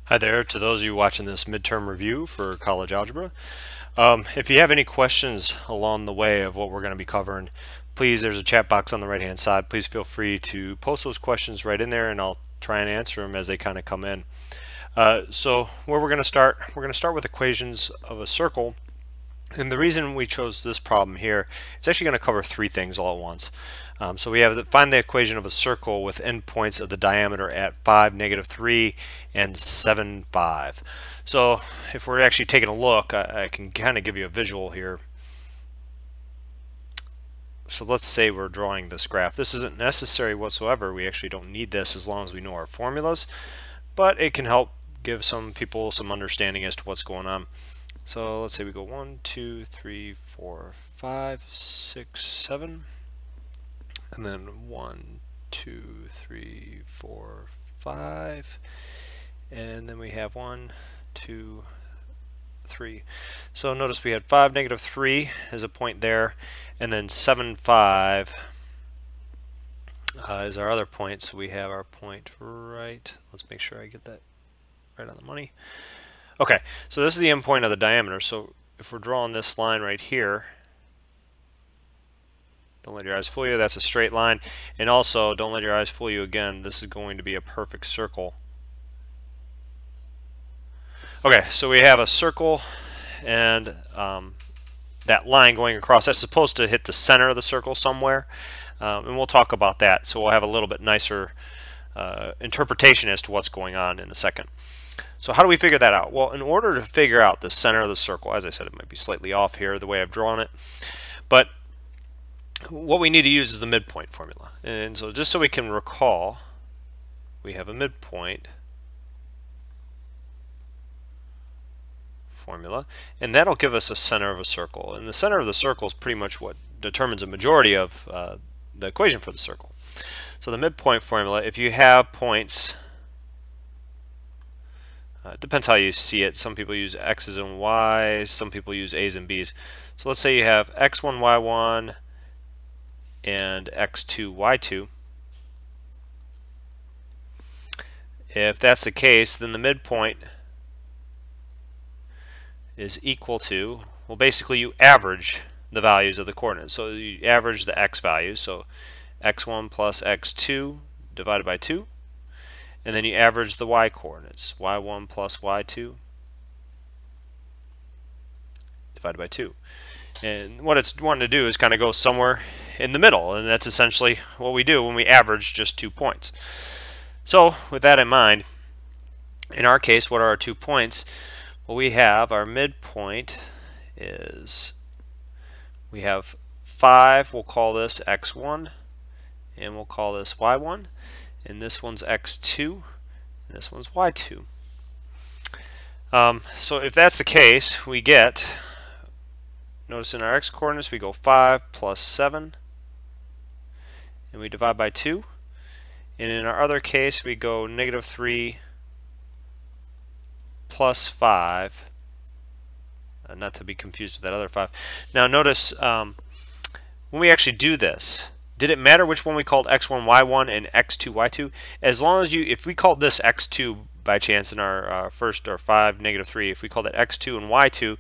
Hi there to those of you watching this midterm review for college algebra. If you have any questions along the way of what we're going to be covering, please, there's a chat box on the right hand side. Please feel free to post those questions right in there and I'll try and answer them as they kind of come in. So where we're going to start with equations of a circle. And the reason we chose this problem here, it's actually going to cover three things all at once. So we have find the equation of a circle with endpoints of the diameter at 5, -3, and 7, 5. So if we're actually taking a look, I can kind of give you a visual here. So let's say we're drawing this graph. This isn't necessary whatsoever. We actually don't need this as long as we know our formulas, but it can help give some people some understanding as to what's going on. So let's say we go 1, 2, 3, 4, 5, 6, 7, and then 1, 2, 3, 4, 5, and then we have 1, 2, 3. So notice we had 5, -3 as a point there, and then 7, 5 is our other point. So we have our point right. Let's make sure I get that right on the money. Okay, so this is the endpoint of the diameter. So if we're drawing this line right here, don't let your eyes fool you, that's a straight line. And also, don't let your eyes fool you again, this is going to be a perfect circle. Okay, so we have a circle and that line going across, that's supposed to hit the center of the circle somewhere. And we'll talk about that. So we'll have a little bit nicer interpretation as to what's going on in a second. So how do we figure that out? Well, in order to figure out the center of the circle, as I said, it might be slightly off here the way I've drawn it, but what we need to use is the midpoint formula. And so just so we can recall, we have a midpoint formula, and that'll give us a center of a circle. And the center of the circle is pretty much what determines a majority of the equation for the circle. So the midpoint formula, if you have points, it depends how you see it. Some people use x's and y's, some people use a's and b's. So let's say you have x1, y1, and x2, y2. If that's the case, then the midpoint is equal to, well, basically you average the values of the coordinates. So you average the x values, so x1 plus x2 divided by 2. And then you average the y coordinates, y1 plus y2 divided by 2. And what it's wanting to do is kind of go somewhere in the middle, and that's essentially what we do when we average just 2 points. So with that in mind, in our case, what are our 2 points? Well, we have our midpoint is, we have 5, we'll call this x1, and we'll call this y1. And this one's x2, and this one's y2. So if that's the case, we get, notice in our x coordinates we go 5 plus 7, and we divide by 2. And in our other case we go -3 plus 5, not to be confused with that other 5. Now notice when we actually do this, did it matter which one we called x1, y1 and x2, y2? As long as if we called this x2 by chance in our first, or 5, -3, if we called it x2 and y2,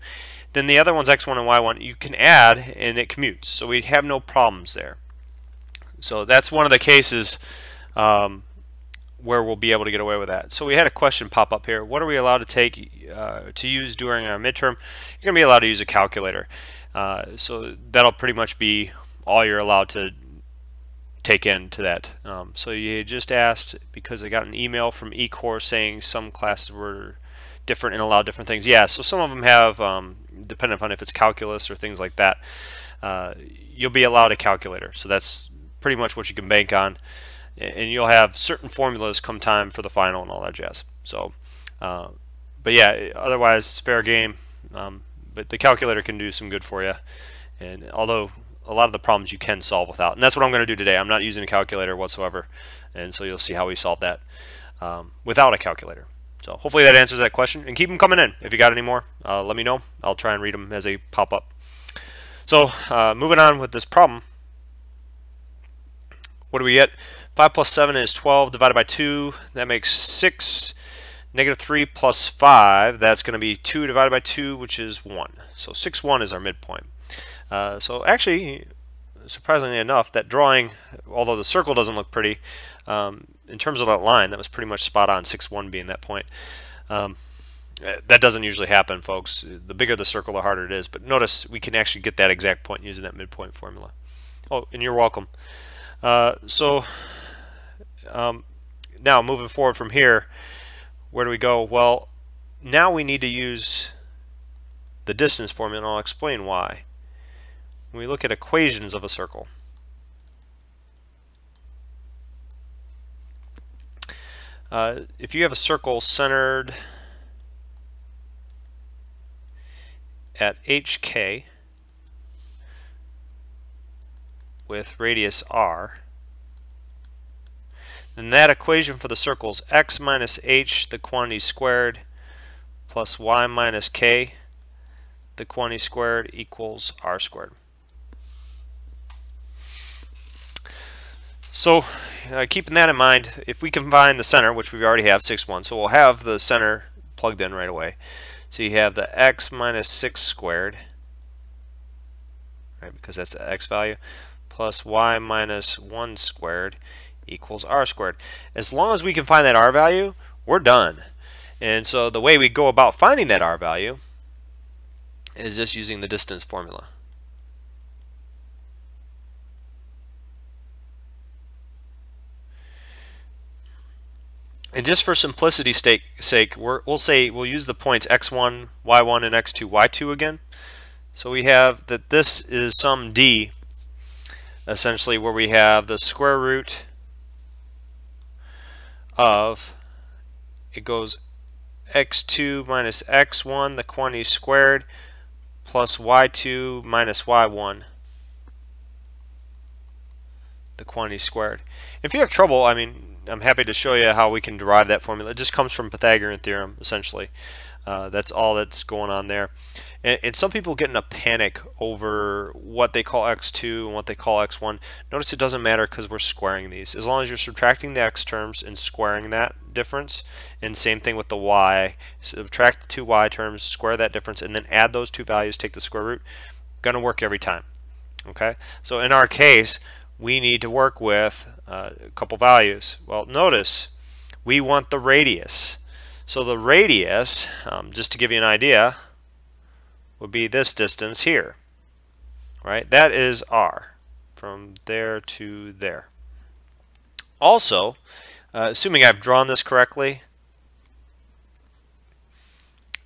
then the other one's x1 and y1, you can add and it commutes. So we have no problems there. So that's one of the cases where we'll be able to get away with that. So we had a question pop up here. What are we allowed to take to use during our midterm? You're going to be allowed to use a calculator. So that'll pretty much be all you're allowed to take into that. So you just asked because I got an email from eCourse saying some classes were different and allowed different things. Yeah, so some of them have, depending upon if it's calculus or things like that, you'll be allowed a calculator. So that's pretty much what you can bank on. And you'll have certain formulas come time for the final and all that jazz. So, but yeah, otherwise it's fair game. But the calculator can do some good for you. And although a lot of the problems you can solve without, and that's what I'm going to do today. I'm not using a calculator whatsoever, and so you'll see how we solve that without a calculator. So hopefully that answers that question, and keep them coming in. If you got any more, let me know. I'll try and read them as they pop up. So moving on with this problem, what do we get? 5 plus 7 is 12 divided by 2. That makes 6. Negative 3 plus 5, that's going to be 2 divided by 2, which is 1. So 6, 1 is our midpoint. So actually, surprisingly enough, that drawing, although the circle doesn't look pretty, in terms of that line, that was pretty much spot on, 6, 1 being that point. That doesn't usually happen, folks. The bigger the circle, the harder it is. But notice we can actually get that exact point using that midpoint formula. Oh, and you're welcome. Now, moving forward from here, where do we go? Well, now we need to use the distance formula, and I'll explain why. When we look at equations of a circle, if you have a circle centered at HK with radius r, then that equation for the circle is x minus h, the quantity squared, plus y minus k, the quantity squared, equals r squared. So keeping that in mind, if we combine the center, which we already have, 6, 1, so we'll have the center plugged in right away. So you have the x minus 6 squared, right, because that's the x value, plus y minus 1 squared equals r squared. As long as we can find that r value, we're done. And so the way we go about finding that r value is just using the distance formula. And just for simplicity's sake, we'll use the points x1, y1, and x2, y2 again. So we have that this is some d, essentially, where we have the square root of, it goes x2 minus x1, the quantity squared, plus y2 minus y1, the quantity squared. If you have trouble, I mean, I'm happy to show you how we can derive that formula. It just comes from Pythagorean theorem, essentially. That's all that's going on there. And some people get in a panic over what they call x2 and what they call x1. Notice it doesn't matter because we're squaring these. As long as you're subtracting the x terms and squaring that difference, and same thing with the y. Subtract the two y terms, square that difference, and then add those two values, take the square root. Gonna work every time. Okay? So in our case, we need to work with a couple values. Well, notice we want the radius. So the radius, just to give you an idea, would be this distance here. Right? That is r, from there to there. Also, assuming I've drawn this correctly,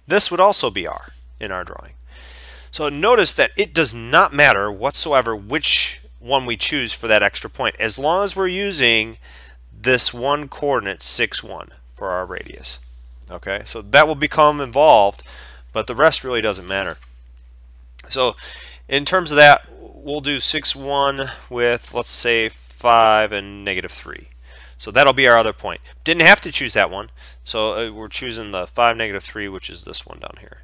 this would also be r in our drawing. So notice that it does not matter whatsoever which one we choose for that extra point, as long as we're using this one coordinate 6, 1 for our radius. Okay, so that will become involved, but the rest really doesn't matter. So in terms of that, we'll do 6, 1 with, let's say, 5 and negative 3. So that'll be our other point. Didn't have to choose that one, so we're choosing the 5, negative 3, which is this one down here.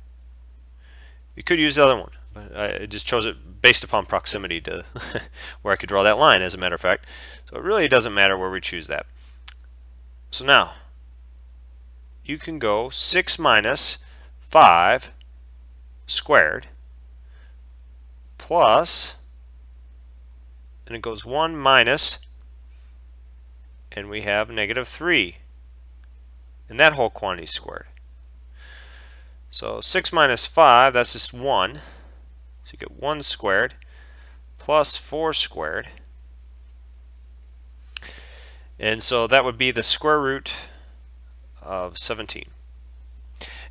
You could use the other one, but I just chose it based upon proximity to where I could draw that line, as a matter of fact. So it really doesn't matter where we choose that. So now, you can go 6 minus 5 squared plus, and it goes 1 minus, and we have negative 3, and that whole quantity squared. So 6 minus 5, that's just 1. So you get 1 squared plus 4 squared. And so that would be the square root of 17.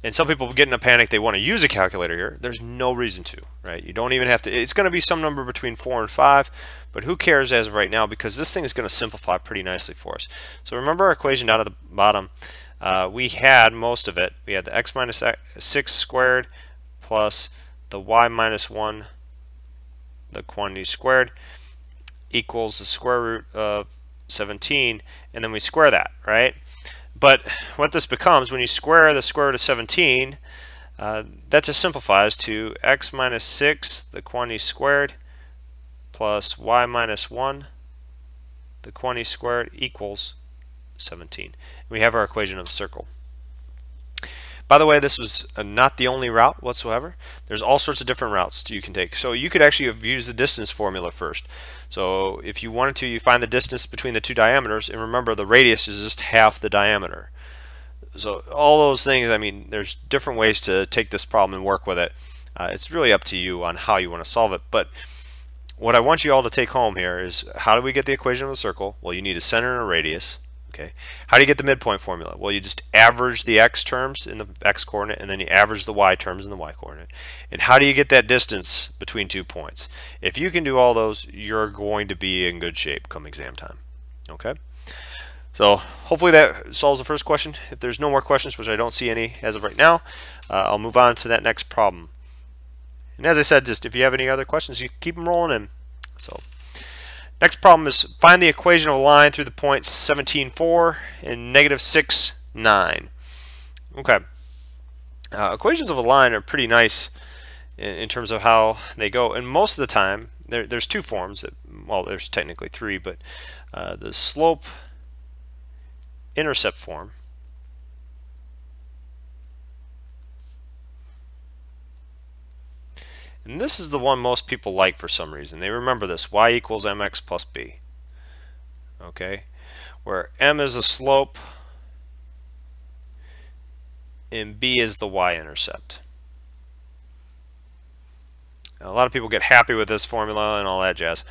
And some people get in a panic, they want to use a calculator here. There's no reason to, right? You don't even have to. It's going to be some number between 4 and 5, but who cares as of right now, because this thing is going to simplify pretty nicely for us. So remember our equation down at the bottom. We had most of it. We had the x minus 6 squared plus the y minus 1, the quantity squared, equals the square root of 17, and then we square that, right? But what this becomes, when you square the square root of 17, that just simplifies to x minus 6, the quantity squared, plus y minus 1, the quantity squared, equals 17. We have our equation of the circle. By the way, this was not the only route whatsoever. There's all sorts of different routes you can take. So you could actually have used the distance formula first. So if you wanted to, you find the distance between the two diameters, and remember the radius is just half the diameter. So all those things, I mean, there's different ways to take this problem and work with it. It's really up to you on how you want to solve it. But what I want you all to take home here is, how do we get the equation of a circle? Well, you need a center and a radius. Okay. How do you get the midpoint formula? Well, you just average the x terms in the x coordinate, and then you average the y terms in the y coordinate. And how do you get that distance between 2 points? If you can do all those, you're going to be in good shape come exam time. Okay. So hopefully that solves the first question. If there's no more questions, which I don't see any as of right now, I'll move on to that next problem. And as I said, just if you have any other questions, you keep them rolling in. So next problem is, find the equation of a line through the points 17, 4 and negative 6, 9. Okay. Equations of a line are pretty nice in terms of how they go. And most of the time, there's two forms. Well, there's technically three, but the slope-intercept form, and this is the one most people like for some reason. They remember this: y equals mx plus b. Okay, where m is the slope and b is the y-intercept. A lot of people get happy with this formula and all that jazz.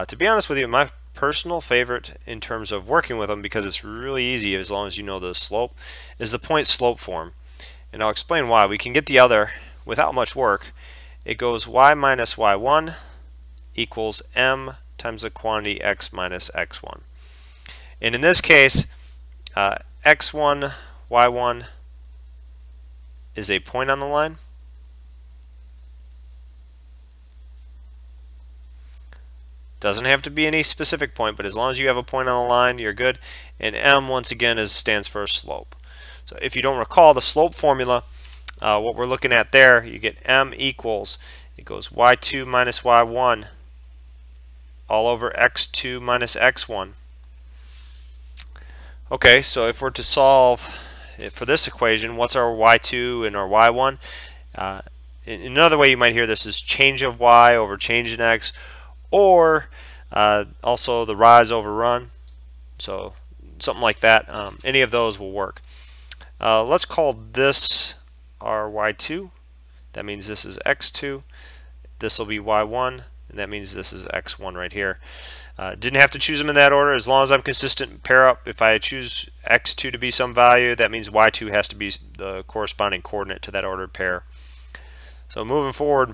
To be honest with you, my personal favorite in terms of working with them, because it's really easy as long as you know the slope, is the point slope form. And I'll explain why. We can get the other without much work. It goes y minus y1 equals m times the quantity x minus x1. And in this case, x1, y1 is a point on the line. Doesn't have to be any specific point, but as long as you have a point on the line, you're good. And m, once again, stands for a slope. So if you don't recall the slope formula, what we're looking at there, you get m equals, it goes y2 minus y1 all over x2 minus x1. Okay, so if we're to solve for this equation, what's our y2 and our y1? Another way you might hear this is change of y over change in x, or also the rise over run. So something like that. Any of those will work. Let's call this our y2. That means this is x2. This will be y1, and that means this is x1 right here. Didn't have to choose them in that order. As long as I'm consistent, pair up. If I choose x2 to be some value, that means y2 has to be the corresponding coordinate to that ordered pair. So moving forward,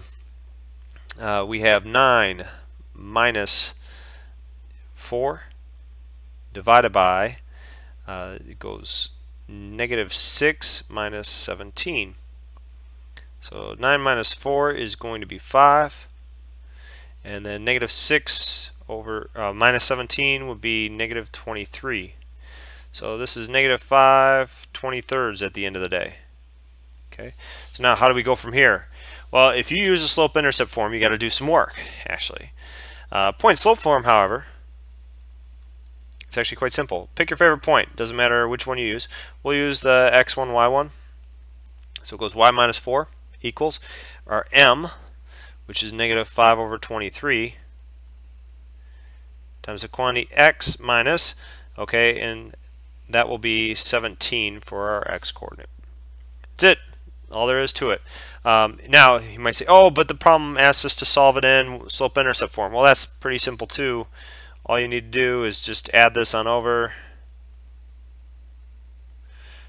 we have 9 minus 4 divided by, it goes negative 6 minus 17. So 9 minus 4 is going to be 5, and then negative 6 over minus 17 would be negative 23. So this is negative 5/23 at the end of the day. Okay. So now how do we go from here? Well, if you use the slope-intercept form, you got to do some work, actually. Point slope form, however, it's actually quite simple. Pick your favorite point. Doesn't matter which one you use. We'll use the x1, y1. So it goes y minus 4 equals our m, which is negative 5/23, times the quantity x minus, okay, and that will be 17 for our x coordinate. That's it. All there is to it. Now you might say, oh, but the problem asks us to solve it in slope-intercept form. Well, that's pretty simple too. All you need to do is just add this on over.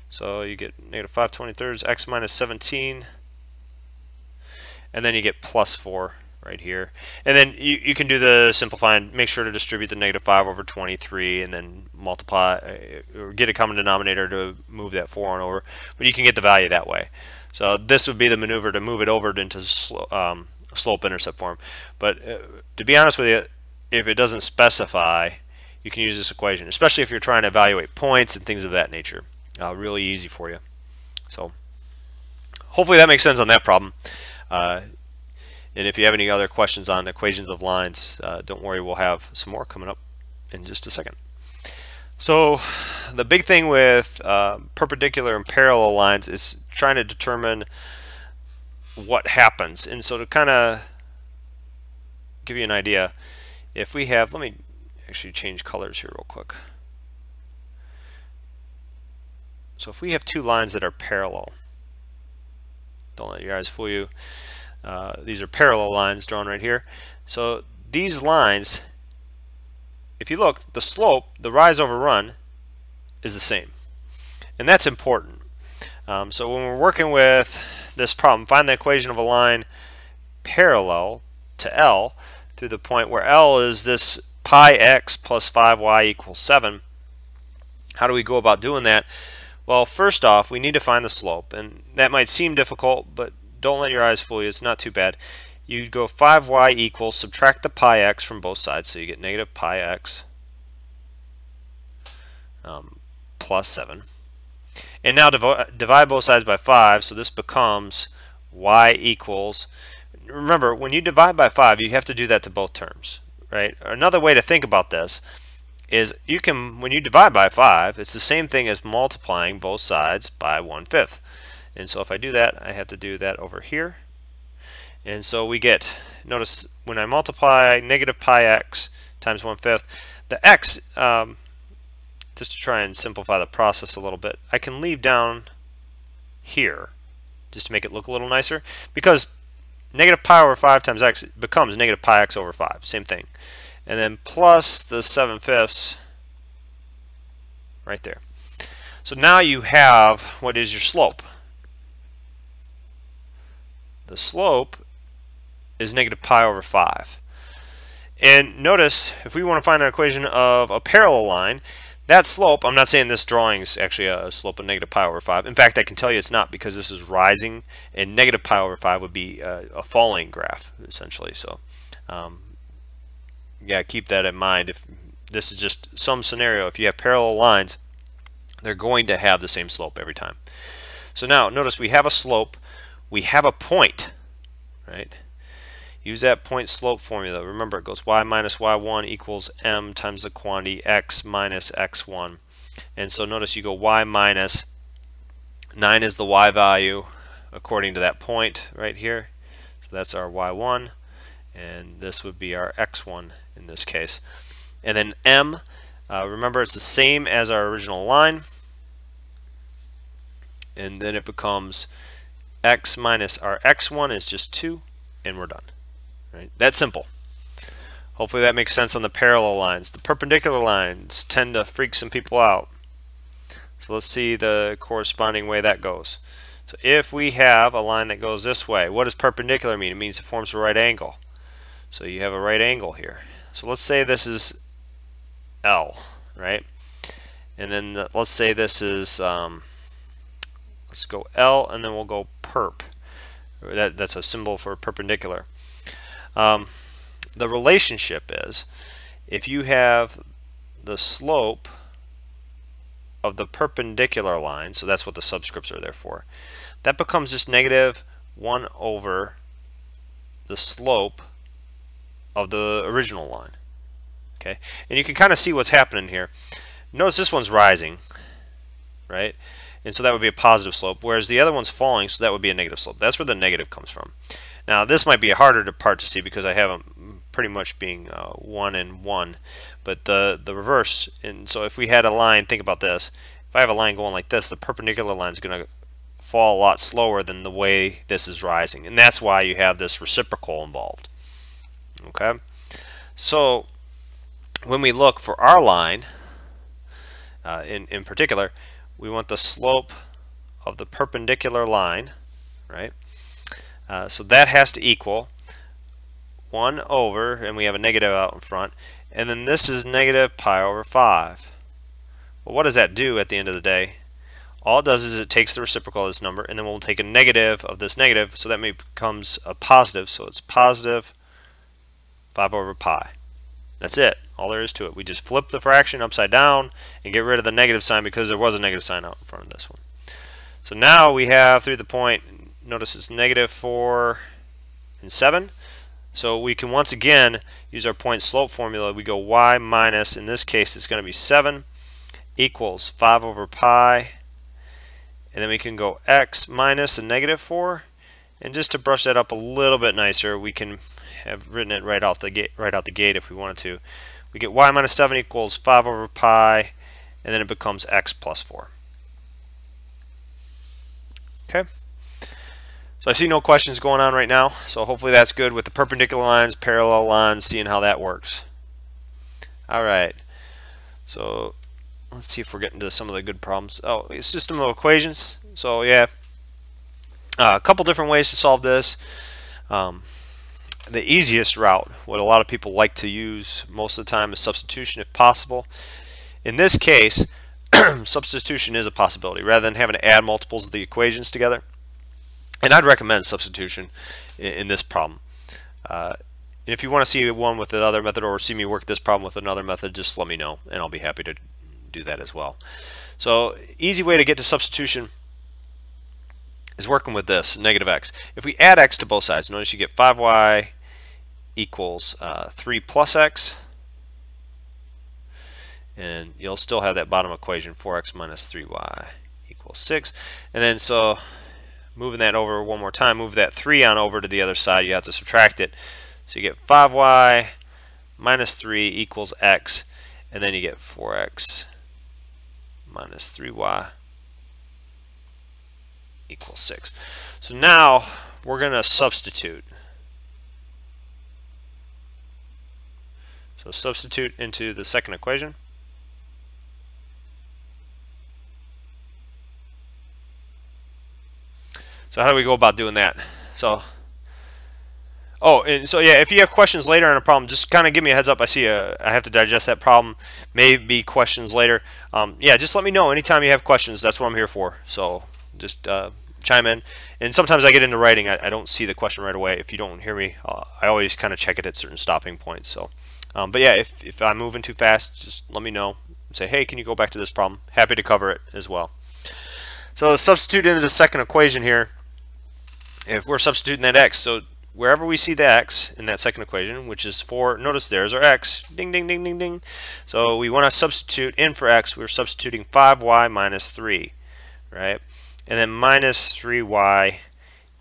So you get negative 5/23 x minus 17, and then you get plus 4 right here. And then you can do the simplifying. Make sure to distribute the negative 5/23 and then multiply, or get a common denominator to move that 4 on over. But you can get the value that way. So this would be the maneuver to move it over into slope-intercept form. But to be honest with you, if it doesn't specify, you can use this equation, especially if you're trying to evaluate points and things of that nature. Really easy for you. So hopefully that makes sense on that problem. And if you have any other questions on equations of lines, don't worry, we'll have some more coming up in just a second. So the big thing with perpendicular and parallel lines is trying to determine what happens. And so to kind of give you an idea, if we have, let me actually change colors here real quick. So if we have two lines that are parallel, don't let your eyes fool you, these are parallel lines drawn right here. So these lines, if you look, the slope, the rise over run, is the same. And that's important. So when we're working with this problem, find the equation of a line parallel to L through the point where L is this pi x plus 5y equals 7. How do we go about doing that? Well, first off, we need to find the slope, and that might seem difficult, but don't let your eyes fool you. It's not too bad. You go 5y equals, subtract the pi x from both sides, so you get negative pi x plus 7. And now divide both sides by 5, so this becomes y equals, remember, when you divide by 5, you have to do that to both terms, right? Another way to think about this is you can, when you divide by 5, it's the same thing as multiplying both sides by 1/5. And so if I do that, I have to do that over here. And so we get, notice when I multiply negative pi x times 1/5, the x, just to try and simplify the process a little bit, I can leave down here just to make it look a little nicer, because negative pi over 5 times x becomes negative pi x over 5, same thing. And then plus the 7/5 right there. So now you have, what is your slope? The slope is negative pi over 5. And notice, if we want to find an equation of a parallel line, that slope, I'm not saying this drawing is actually a slope of negative pi over 5. In fact, I can tell you it's not, because this is rising, and negative pi over 5 would be a falling graph, essentially. So, yeah, keep that in mind. If this is just some scenario, if you have parallel lines, they're going to have the same slope every time. So now, notice we have a slope, we have a point, right? Use that point slope formula. Remember, it goes y minus y1 equals m times the quantity x minus x1. And so notice you go y minus 9 is the y value according to that point right here. So that's our y1, and this would be our x1 in this case. And then m, remember, it's the same as our original line. And then it becomes x minus our x1 is just 2, and we're done. Right? That's simple. Hopefully that makes sense on the parallel lines. The perpendicular lines tend to freak some people out. So let's see the corresponding way that goes. So if we have a line that goes this way, what does perpendicular mean? It means it forms a right angle. So you have a right angle here. So let's say this is L, right? And then let's say this is, let's go L, and then we'll go perp. That's a symbol for perpendicular. The relationship is, if you have the slope of the perpendicular line, so that's what the subscripts are there for, that becomes just negative 1 over the slope of the original line. Okay, and you can kind of see what's happening here. Notice this one's rising, right? And so that would be a positive slope, whereas the other one's falling, so that would be a negative slope. That's where the negative comes from. Now this might be a harder part to see because I have them pretty much being 1 and 1, but the reverse. And so if we had a line, think about this. If I have a line going like this, the perpendicular line is going to fall a lot slower than the way this is rising, and that's why you have this reciprocal involved. Okay, so when we look for our line, in particular, we want the slope of the perpendicular line, right? So that has to equal 1 over, and we have a negative out in front, and then this is negative pi over 5. Well, what does that do at the end of the day? All it does is it takes the reciprocal of this number, and then we'll take a negative of this negative, so that becomes a positive, so it's positive 5 over pi. That's it. All there is to it. We just flip the fraction upside down and get rid of the negative sign because there was a negative sign out in front of this one. So now we have through the point, notice it's negative 4 and 7. So we can once again use our point slope formula. We go y minus, in this case it's going to be 7. equals 5 over pi, and then we can go x minus a negative 4, and just to brush that up a little bit nicer, we can have written it right out the gate if we wanted to. We get y minus 7 equals 5 over pi, and then it becomes x plus 4. Okay. So I see no questions going on right now, so hopefully that's good with the perpendicular lines, parallel lines, seeing how that works. All right. So let's see if we're getting to some of the good problems. Oh, system of equations. So yeah, a couple different ways to solve this. The easiest route, what a lot of people like to use most of the time, is substitution if possible. In this case, substitution is a possibility rather than having to add multiples of the equations together. And I'd recommend substitution in this problem. And if you want to see one with another method or see me work this problem with another method, just let me know and I'll be happy to do that as well. So easy way to get to substitution is working with this, negative x. If we add x to both sides, notice you get 5y equals 3 plus x, and you'll still have that bottom equation, 4x minus 3y equals 6. And then so moving that over one more time, move that 3 on over to the other side, you have to subtract it. So you get 5y minus 3 equals x, and then you get 4x minus 3y equals 6. So now we're going to substitute. So substitute into the second equation. So how do we go about doing that? So, oh, and so yeah, if you have questions later on a problem, just kind of give me a heads up. I see I have to digest that problem. Maybe questions later. Yeah, just let me know anytime you have questions. That's what I'm here for. So just chime in. And sometimes I get into writing. I don't see the question right away. If you don't hear me, I always kind of check it at certain stopping points. So, but yeah, if I'm moving too fast, just let me know and say, hey, can you go back to this problem? Happy to cover it as well. So let's substitute into the second equation here. If we're substituting that x, so wherever we see the x in that second equation, which is 4, notice there's our x, ding, ding, ding, ding, ding. So we want to substitute in for x. We're substituting 5y minus 3, right? And then minus 3y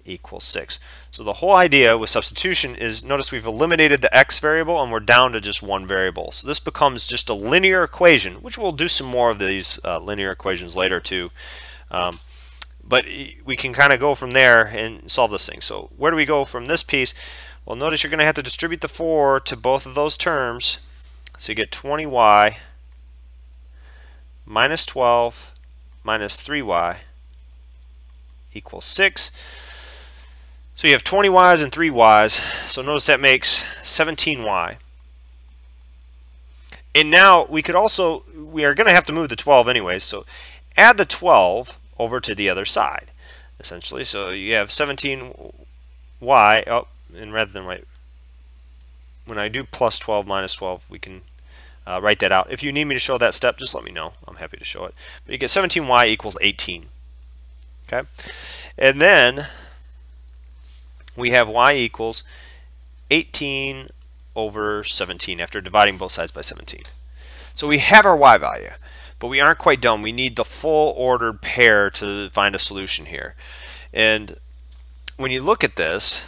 equals 6. So the whole idea with substitution is, notice we've eliminated the x variable and we're down to just one variable. So this becomes just a linear equation, which we'll do some more of these linear equations later too. But we can kind of go from there and solve this thing. So where do we go from this piece? Well, notice you're going to have to distribute the 4 to both of those terms. So you get 20y minus 12 minus 3y equals 6. So you have 20 y's and 3 y's. So notice that makes 17y. And now we could also, we are going to have to move the 12 anyways. So add the 12 over to the other side, essentially. So you have 17y, oh, and rather than write, when I do plus 12 minus 12, we can write that out. If you need me to show that step, just let me know. I'm happy to show it. But you get 17y equals 18. Okay, and then we have y equals 18 over 17 after dividing both sides by 17. So we have our y value. But we aren't quite done. We need the full ordered pair to find a solution here. And when you look at this,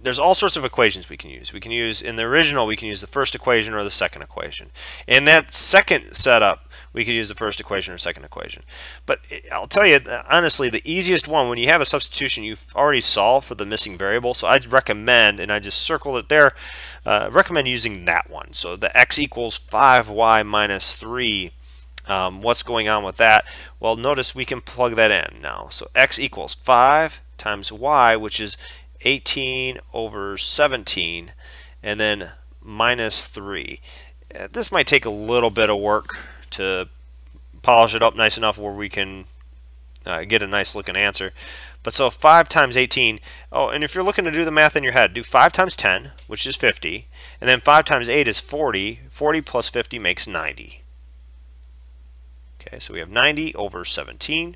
there's all sorts of equations we can use. We can use, in the original, we can use the first equation or the second equation. In that second setup, we could use the first equation or second equation. But I'll tell you, honestly, the easiest one, when you have a substitution, you've already solved for the missing variable. So I'd recommend, and I just circled it there, recommend using that one. So the x equals 5y minus 3. What's going on with that? Well, notice we can plug that in now. So x equals 5 times y, which is 18 over 17, and then minus 3. This might take a little bit of work to polish it up nice enough where we can get a nice looking answer. But so 5 times 18, oh, and if you're looking to do the math in your head, do 5 times 10, which is 50, and then 5 times 8 is 40. 40 plus 50 makes 90. Okay, so we have 90 over 17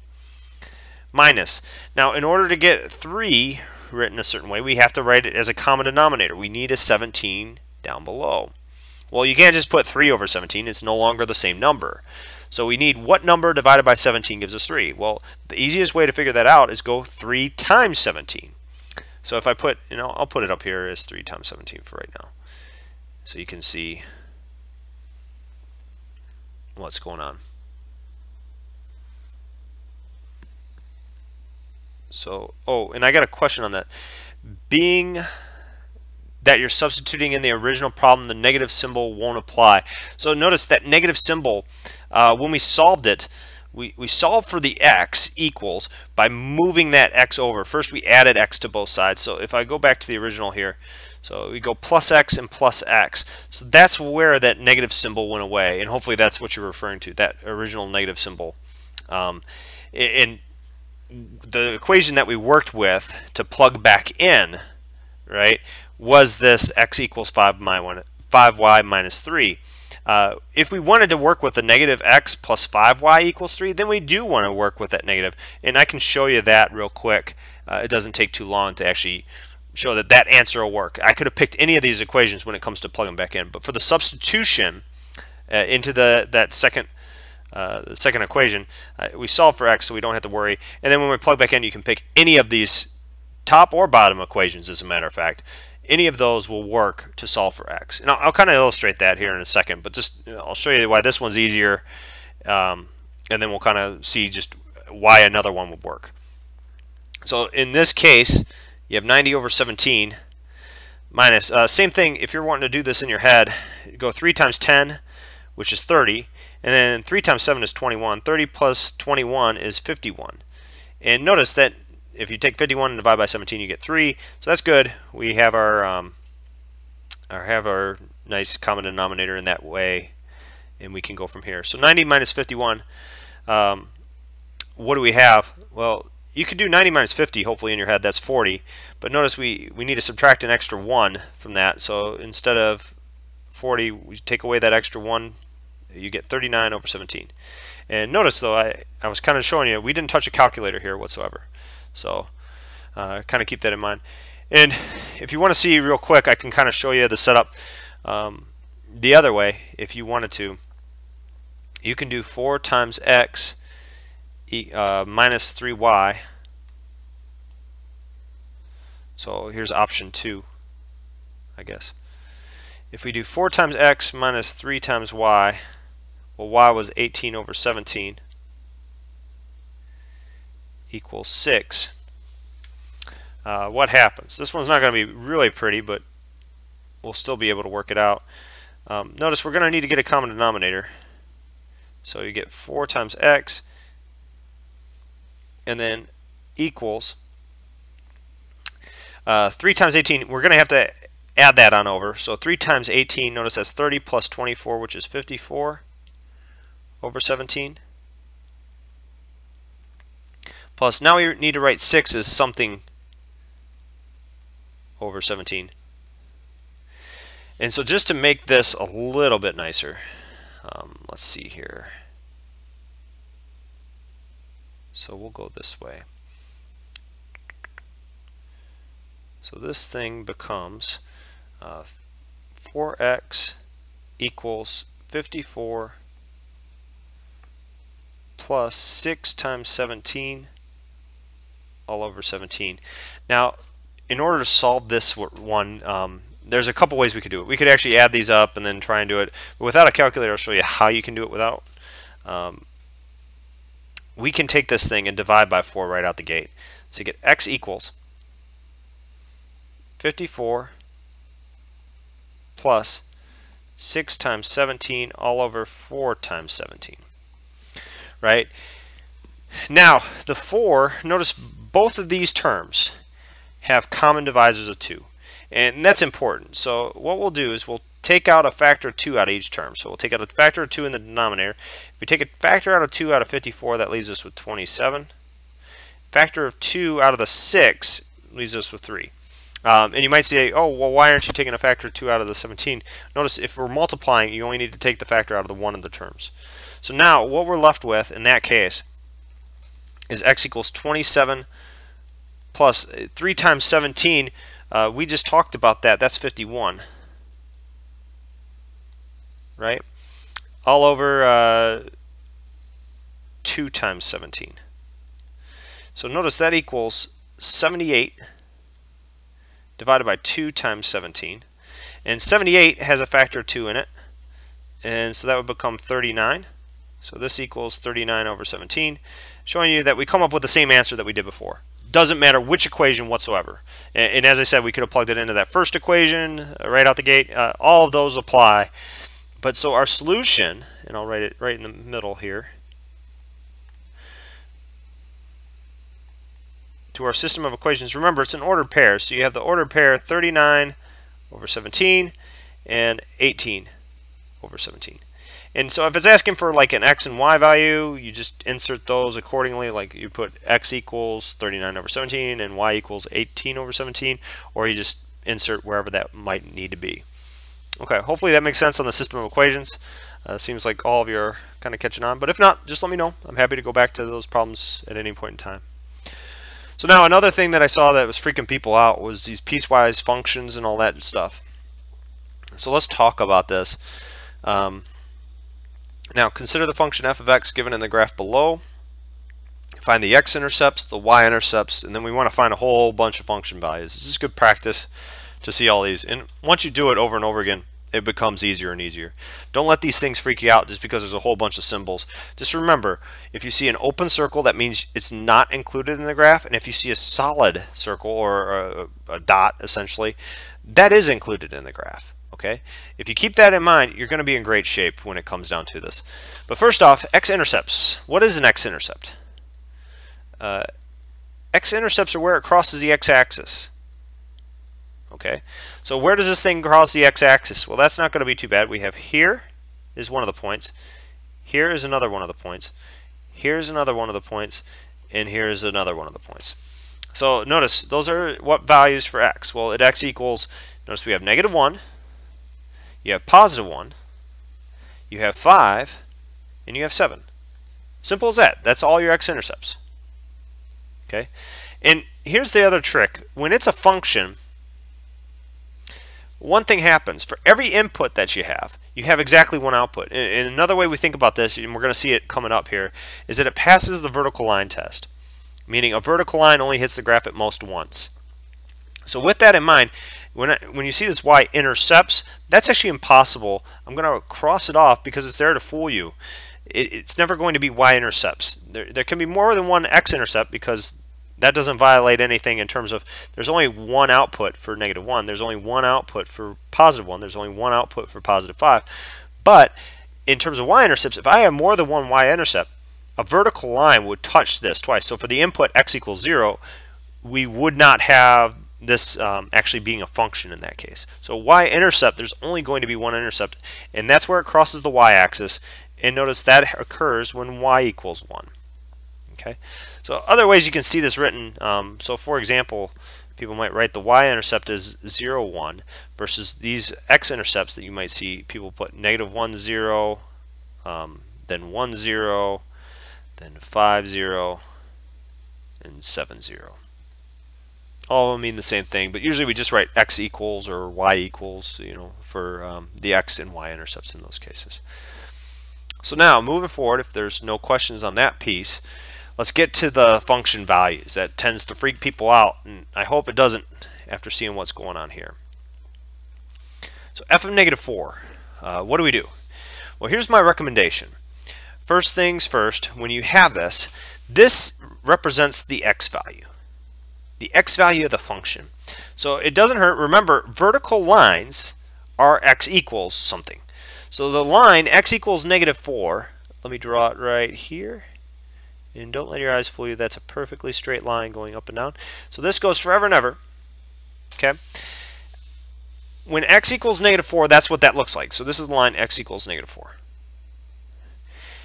minus. Now, in order to get 3 written a certain way, we have to write it as a common denominator. We need a 17 down below. Well, you can't just put 3 over 17. It's no longer the same number. So we need what number divided by 17 gives us 3. Well, the easiest way to figure that out is go 3 times 17. So if I put, I'll put it up here as 3 times 17 for right now, so you can see what's going on. So, and I got a question on that. Being that you're substituting in the original problem, the negative symbol won't apply. So notice that negative symbol, when we solved it, we solved for the x equals by moving that x over. First we added x to both sides. So if I go back to the original here, so we go plus x and plus x. So that's where that negative symbol went away, and hopefully that's what you're referring to, that original negative symbol. And the equation that we worked with to plug back in, right, was this x equals 5y minus 3. If we wanted to work with the negative x plus 5y equals 3, then we do want to work with that negative. And I can show you that real quick. It doesn't take too long to actually show that that answer will work. I could have picked any of these equations when it comes to plugging back in. But for the substitution into that second equation, we solve for x so we don't have to worry. And then when we plug back in, you can pick any of these top or bottom equations, as a matter of fact. Any of those will work to solve for x. And I'll kind of illustrate that here in a second, but just I'll show you why this one's easier, and then we'll kind of see just why another one would work. So in this case, you have 90 over 17 minus, same thing, if you're wanting to do this in your head, go 3 times 10, which is 30, and then 3 times 7 is 21. 30 plus 21 is 51. And notice that if you take 51 and divide by 17, you get 3. So that's good. We have our nice common denominator in that way, and we can go from here. So 90 minus 51. What do we have? Well, you could do 90 minus 50, hopefully in your head. That's 40. But notice we need to subtract an extra 1 from that. So instead of 40, we take away that extra 1. You get 39 over 17. And notice, though, I was kind of showing you, we didn't touch a calculator here whatsoever. So kind of keep that in mind. And if you want to see real quick, I can kind of show you the setup the other way. If you wanted to, you can do 4 times x minus 3y. So here's option 2, I guess. If we do 4 times x minus 3 times y, well, y was 18 over 17 equals 6. What happens? This one's not going to be really pretty, but we'll still be able to work it out. Notice we're going to need to get a common denominator. So you get 4 times x and then equals 3 times 18. We're going to have to add that on over. So 3 times 18, notice that's 30 plus 24, which is 54 over 17. Plus, now we need to write 6 as something over 17. And so just to make this a little bit nicer, let's see here. So we'll go this way. So this thing becomes 4x equals 54 plus 6 times 17 all over 17. Now, in order to solve this one, there's a couple ways we could do it. We could actually add these up and then try and do it. But without a calculator, I'll show you how you can do it without. We can take this thing and divide by 4 right out the gate. So you get x equals 54 plus 6 times 17 all over 4 times 17. Right? Now, the 4, notice both of these terms have common divisors of 2. And that's important. So what we'll do is we'll take out a factor of 2 out of each term. So we'll take out a factor of 2 in the denominator. If we take a factor out of 2 out of 54, that leaves us with 27. Factor of 2 out of the 6 leaves us with 3. And you might say, oh, well, why aren't you taking a factor of 2 out of the 17? Notice if we're multiplying, you only need to take the factor out of the 1 of the terms. So now what we're left with in that case is x equals 27 plus 3 times 17. We just talked about that. That's 51. Right? All over 2 times 17. So notice that equals 78 divided by 2 times 17. And 78 has a factor of 2 in it. And so that would become 39. So this equals 39 over 17, showing you that we come up with the same answer that we did before. Doesn't matter which equation whatsoever. And as I said, we could have plugged it into that first equation right out the gate. All of those apply. But so our solution, and I'll write it right in the middle here, to our system of equations, remember it's an ordered pair. So you have the ordered pair 39 over 17 and 18 over 17. And so if it's asking for like an x and y value, you just insert those accordingly. Like you put x equals 39 over 17 and y equals 18 over 17, or you just insert wherever that might need to be. Okay, hopefully that makes sense on the system of equations. Seems like all of you are kind of catching on, but if not, just let me know. I'm happy to go back to those problems at any point in time. So now another thing that I saw that was freaking people out was these piecewise functions and all that stuff. So let's talk about this. Now consider the function f of x given in the graph below. Find the x-intercepts, the y-intercepts, and then we want to find a whole bunch of function values. This is good practice to see all these. And once you do it over and over again, it becomes easier and easier. Don't let these things freak you out just because there's a whole bunch of symbols. Just remember, if you see an open circle, that means it's not included in the graph. And if you see a solid circle or a dot, essentially, that is included in the graph. Okay? If you keep that in mind, you're going to be in great shape when it comes down to this. But first off, x-intercepts. What is an x-intercept? X-intercepts are where it crosses the x-axis. Okay, so where does this thing cross the x-axis? Well, that's not going to be too bad. We have here is one of the points, here is another one of the points, here's another one of the points, and here's another one of the points. So notice those are what values for x. Well, at x equals, notice we have -1, you have +1, you have 5, and you have 7. Simple as that. That's all your x-intercepts. Okay, and here's the other trick. When it's a function, one thing happens. For every input that you have exactly one output. And another way we think about this, and we're going to see it coming up here, is that it passes the vertical line test. Meaning a vertical line only hits the graph at most once. So with that in mind, when you see this y-intercepts, that's actually impossible. I'm going to cross it off because it's there to fool you. It's never going to be y-intercepts. There can be more than one x-intercept because that doesn't violate anything in terms of there's only one output for -1, there's only one output for +1, there's only one output for +5. But in terms of y-intercepts, if I have more than one y-intercept, a vertical line would touch this twice. So for the input x equals 0, we would not have this actually being a function in that case. So y-intercept, there's only going to be one intercept, and that's where it crosses the y-axis. And notice that occurs when y equals 1. Okay, so other ways you can see this written. So for example, people might write the y-intercept as 0, 1 versus these x-intercepts that you might see people put -1, 0, then 1, 0, then 5, 0, and 7, 0. All of them mean the same thing, but usually we just write x equals or y equals, you know, for the x and y-intercepts in those cases. So now, moving forward, if there's no questions on that piece, let's get to the function values. That tends to freak people out, and I hope it doesn't after seeing what's going on here. So f of -4, what do we do? Well, here's my recommendation. First things first, when you have this, this represents the x value. The x value of the function. So it doesn't hurt. Remember, vertical lines are x equals something. So the line x equals -4, let me draw it right here. And don't let your eyes fool you, that's a perfectly straight line going up and down. So this goes forever and ever. Okay. When x equals -4, that's what that looks like. So this is the line x equals -4.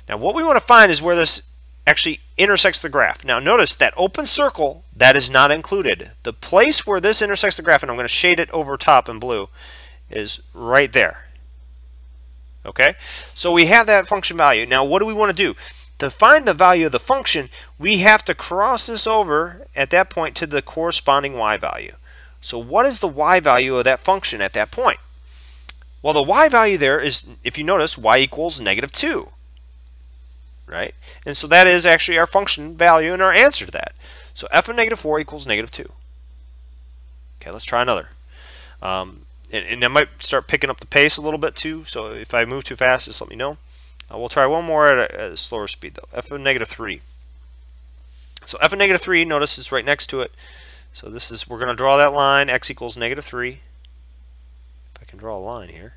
Now what we want to find is where this actually intersects the graph. Now notice that open circle, that is not included. The place where this intersects the graph, and I'm going to shade it over top in blue, is right there. Okay, so we have that function value. Now what do we want to do? To find the value of the function, we have to cross this over at that point to the corresponding y value. So what is the y value of that function at that point? Well, the y value there is, if you notice, y equals -2. right? And so that is actually our function value and our answer to that. So f of negative 4 equals negative 2. Okay, let's try another. And I might start picking up the pace a little bit too, so if I move too fast, just let me know. We'll try one more at a slower speed though. F of negative 3. So f of negative 3, notice it's right next to it. So this is, we're going to draw that line, x equals negative 3. If I can draw a line here.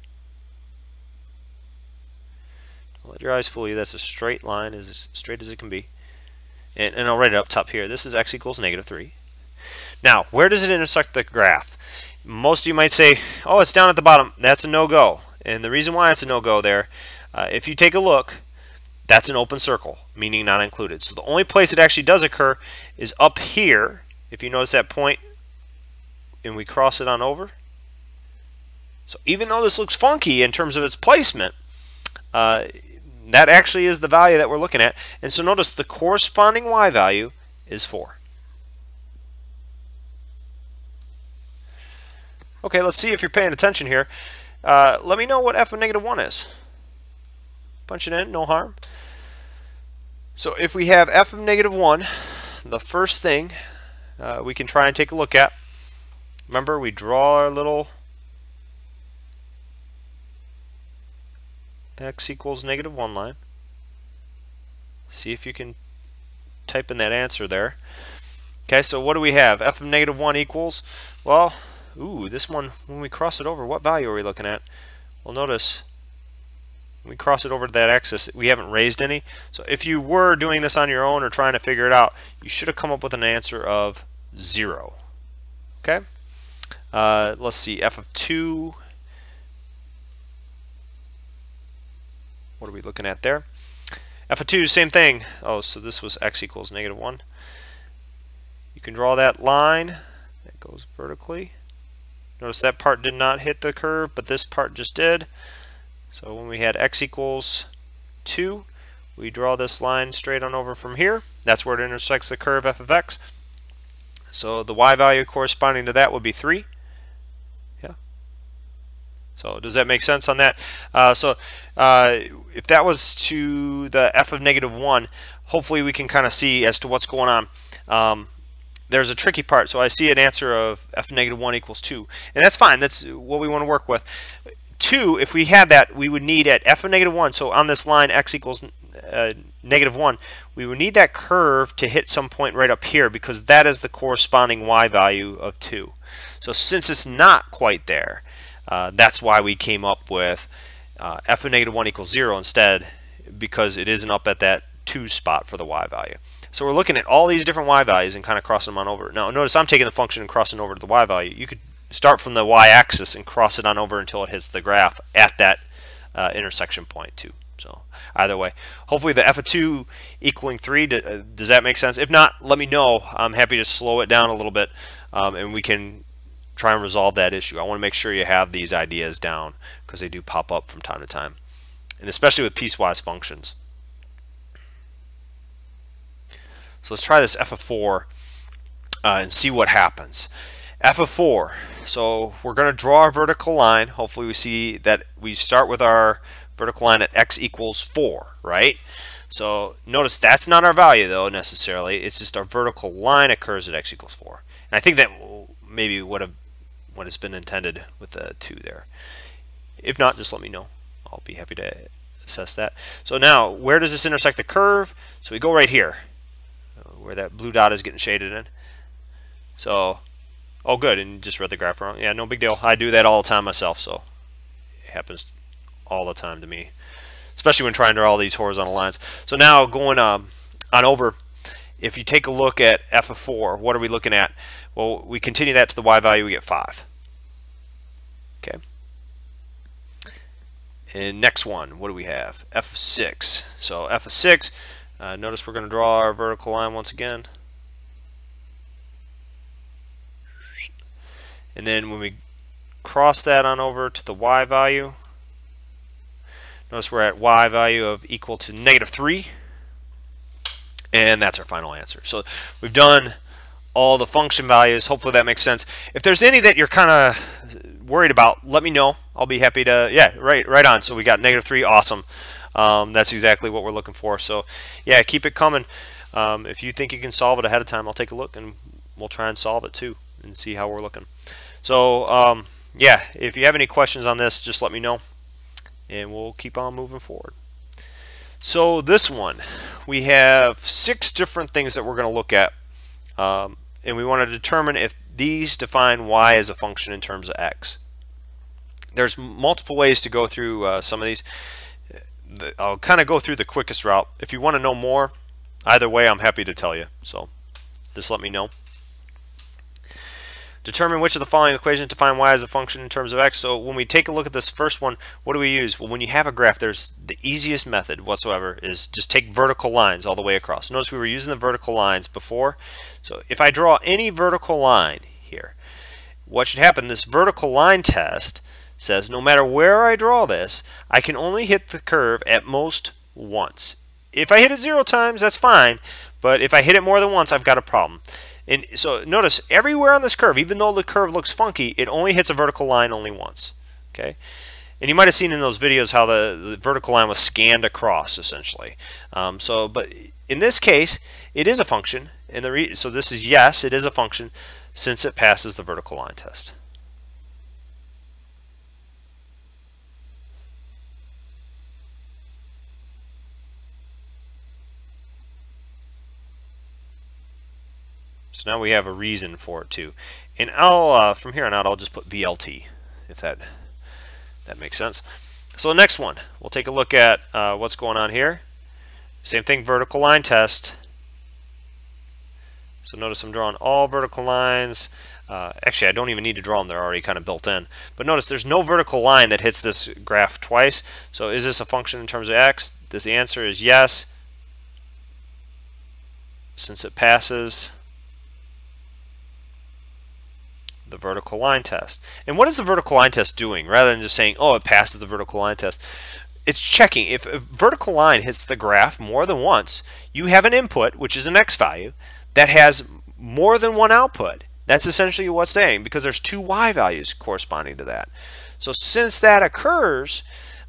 Don't let your eyes fool you, that's a straight line, as straight as it can be. And I'll write it up top here. This is x equals negative 3. Now, where does it intersect the graph? Most of you might say, oh, it's down at the bottom. That's a no-go. And the reason why it's a no-go there, if you take a look, that's an open circle, meaning not included. So the only place it actually does occur is up here. If you notice that point, and we cross it on over. So even though this looks funky in terms of its placement, that actually is the value that we're looking at. And so notice the corresponding y value is 4. Okay, let's see if you're paying attention here. Let me know what f of negative 1 is. Punch it in, no harm. So if we have f of negative 1, the first thing we can try and take a look at, remember we draw our little x equals negative 1 line. See if you can type in that answer there. Okay, so what do we have? F of negative 1 equals, well, ooh, this one, when we cross it over, what value are we looking at? Well, notice when we cross it over to that axis, we haven't raised any. So if you were doing this on your own or trying to figure it out, you should have come up with an answer of 0. Okay? Let's see, f of 2. What are we looking at there? F of 2, same thing. Oh, so this was x equals negative 1. You can draw that line that goes vertically. Notice that part did not hit the curve, but this part just did. So when we had x equals 2, we draw this line straight on over from here. That's where it intersects the curve f of x. So the y value corresponding to that would be 3. Yeah. So does that make sense on that? If that was to the f of negative 1, hopefully we can kind of see as to what's going on. There's a tricky part. So I see an answer of f of negative 1 equals 2. And that's fine. That's what we want to work with. 2, if we had that, we would need at f of negative 1, so on this line x equals negative 1, we would need that curve to hit some point right up here because that is the corresponding y value of 2. So since it's not quite there, that's why we came up with f of negative 1 equals 0 instead, because it isn't up at that 2 spot for the y value. So we're looking at all these different y values and kind of crossing them on over. Now notice I'm taking the function and crossing over to the y value. You could start from the y-axis and cross it on over until it hits the graph at that intersection point too. So either way, hopefully the f of 2 equaling 3, does that make sense? If not, let me know. I'm happy to slow it down a little bit and we can try and resolve that issue. I want to make sure you have these ideas down because they do pop up from time to time, and especially with piecewise functions. So let's try this f of 4 and see what happens. F of 4. So we're going to draw our vertical line. Hopefully we see that we start with our vertical line at x equals 4, right? So notice that's not our value though necessarily. It's just our vertical line occurs at x equals 4. And I think that maybe what has been intended with the 2 there. If not, just let me know. I'll be happy to assess that. So now, where does this intersect the curve? So we go right here, where that blue dot is getting shaded in. So, oh good, and you just read the graph wrong. Yeah, no big deal. I do that all the time myself, so it happens all the time to me, especially when trying to draw all these horizontal lines. So now going on over, if you take a look at f of 4, what are we looking at? Well, we continue that to the y value, we get 5. Okay. And next one, what do we have? F of 6. So f of 6, notice we're going to draw our vertical line once again. And then when we cross that on over to the y value, notice we're at y value of equal to negative 3. And that's our final answer. So we've done all the function values. Hopefully that makes sense. If there's any that you're kind of worried about, let me know. I'll be happy to, yeah, right on. So we got negative 3, awesome. that's exactly what we're looking for. So yeah, keep it coming. If you think you can solve it ahead of time, I'll take a look and we'll try and solve it too and see how we're looking. So yeah, if you have any questions on this, just let me know and we'll keep on moving forward. So this one, we have 6 different things that we're going to look at, and we want to determine if these define y as a function in terms of x. There's multiple ways to go through some of these. I'll kind of go through the quickest route. If you want to know more, either way, I'm happy to tell you. So just let me know. Determine which of the following equations define y as a function in terms of x. So when we take a look at this first one, what do we use? Well, when you have a graph, there's the easiest method whatsoever is just take vertical lines all the way across. Notice we were using the vertical lines before. So if I draw any vertical line here, what should happen? This vertical line test says no matter where I draw this, I can only hit the curve at most once. If I hit it 0 times, that's fine, but if I hit it more than once, I've got a problem. And so notice everywhere on this curve, even though the curve looks funky, it only hits a vertical line only once. Okay, and you might have seen in those videos how the vertical line was scanned across essentially. But in this case, it is a function, and so this is yes, it is a function since it passes the vertical line test. So now we have a reason for it too, and I'll from here on out I'll just put VLT if that makes sense. So the next one, we'll take a look at what's going on here. Same thing, vertical line test. So notice I'm drawing all vertical lines. Actually, I don't even need to draw them; they're already kind of built in. But notice there's no vertical line that hits this graph twice. So is this a function in terms of x? The answer is yes, since it passes the vertical line test. And what is the vertical line test doing? Rather than just saying, oh, it passes the vertical line test, it's checking if a vertical line hits the graph more than once, you have an input, which is an x value, that has more than one output. That's essentially what's saying, because there's 2 y values corresponding to that. So since that occurs,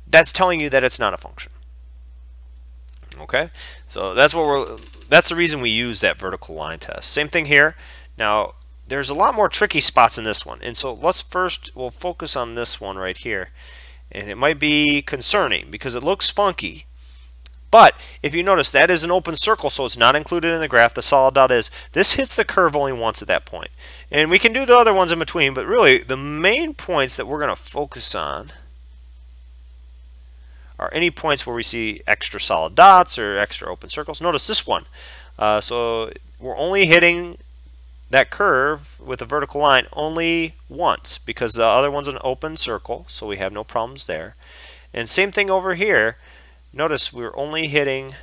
that's telling you that it's not a function. Okay, so that's the reason we use that vertical line test. Same thing here. Now there's a lot more tricky spots in this one, and so we'll focus on this one right here, and it might be concerning because it looks funky, but if you notice that is an open circle, so it's not included in the graph. The solid dot is. This hits the curve only once at that point, and we can do the other ones in between, but really the main points that we're going to focus on are any points where we see extra solid dots or extra open circles. Notice this one, so we're only hitting that curve with a vertical line only once because the other one's an open circle, so we have no problems there. And same thing over here. Notice we're only hitting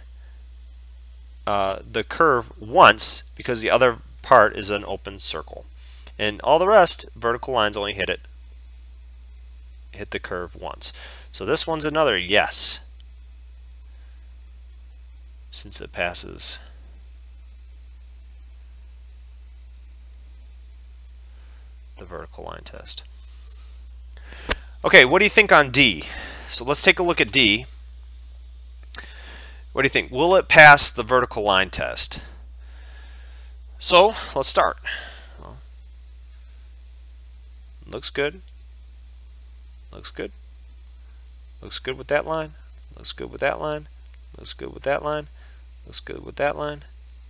the curve once because the other part is an open circle. And all the rest, vertical lines only hit the curve once. So this one's another yes, since it passes the vertical line test. Okay, what do you think on D? So let's take a look at D. What do you think? Will it pass the vertical line test? So let's start. Well, looks good. Looks good. Looks good with that line. Looks good with that line. Looks good with that line. Looks good with that line.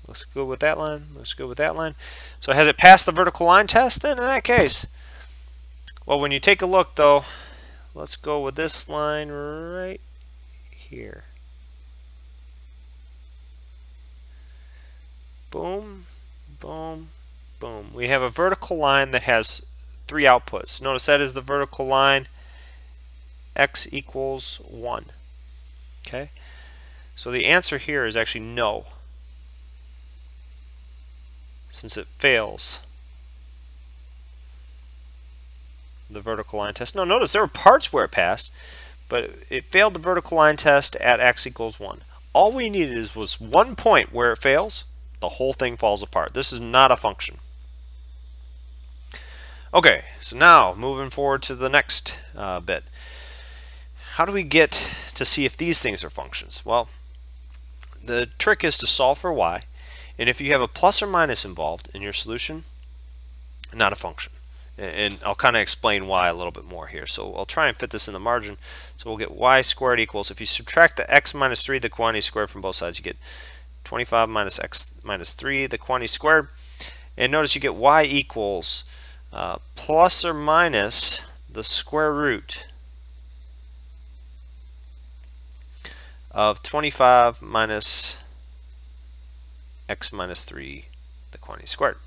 Looks good with that line. Looks good with that line. So has it passed the vertical line test then in that case? Well, when you take a look though, let's go with this line right here. Boom, boom, boom. We have a vertical line that has 3 outputs. Notice that is the vertical line x equals 1. Okay? So the answer here is actually no, since it fails the vertical line test. Now notice there were parts where it passed, but it failed the vertical line test at x equals 1. All we needed was 1 point where it fails. The whole thing falls apart. This is not a function. Okay, so now moving forward to the next bit. How do we get to see if these things are functions? Well, the trick is to solve for y, and if you have a plus or minus involved in your solution, not a function. And I'll kind of explain why a little bit more here. So I'll try and fit this in the margin. So we'll get y squared equals, if you subtract the x minus 3, the quantity squared from both sides, you get 25 minus x minus 3, the quantity squared. And notice you get y equals plus or minus the square root of 25 minus x minus 3, the quantity squared.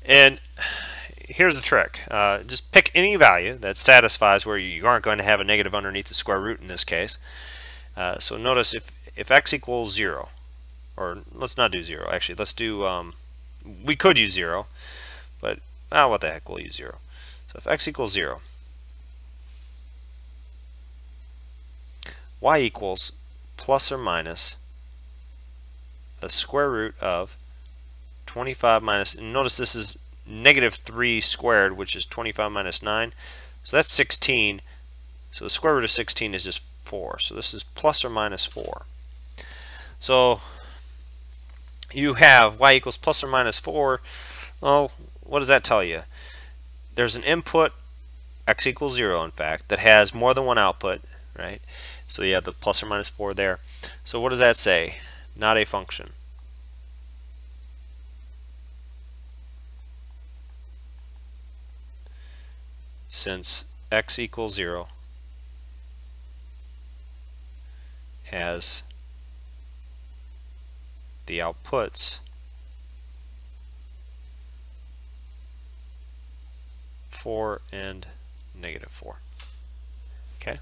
And here's the trick. Just pick any value that satisfies where you aren't going to have a negative underneath the square root in this case. So notice if x equals 0, or let's not do 0, actually, let's do, we could use 0, but what the heck, we'll use 0. So if x equals 0, y equals plus or minus the square root of 25 minus, and notice this is negative 3 squared, which is 25 minus 9, so that's 16. So the square root of 16 is just 4, so this is plus or minus 4. So you have y equals plus or minus 4. Well, what does that tell you? There's an input, x equals 0 in fact, that has more than one output, right? So you have the plus or minus 4 there. So what does that say? Not a function. Since x equals 0 has the outputs 4 and negative 4. Okay.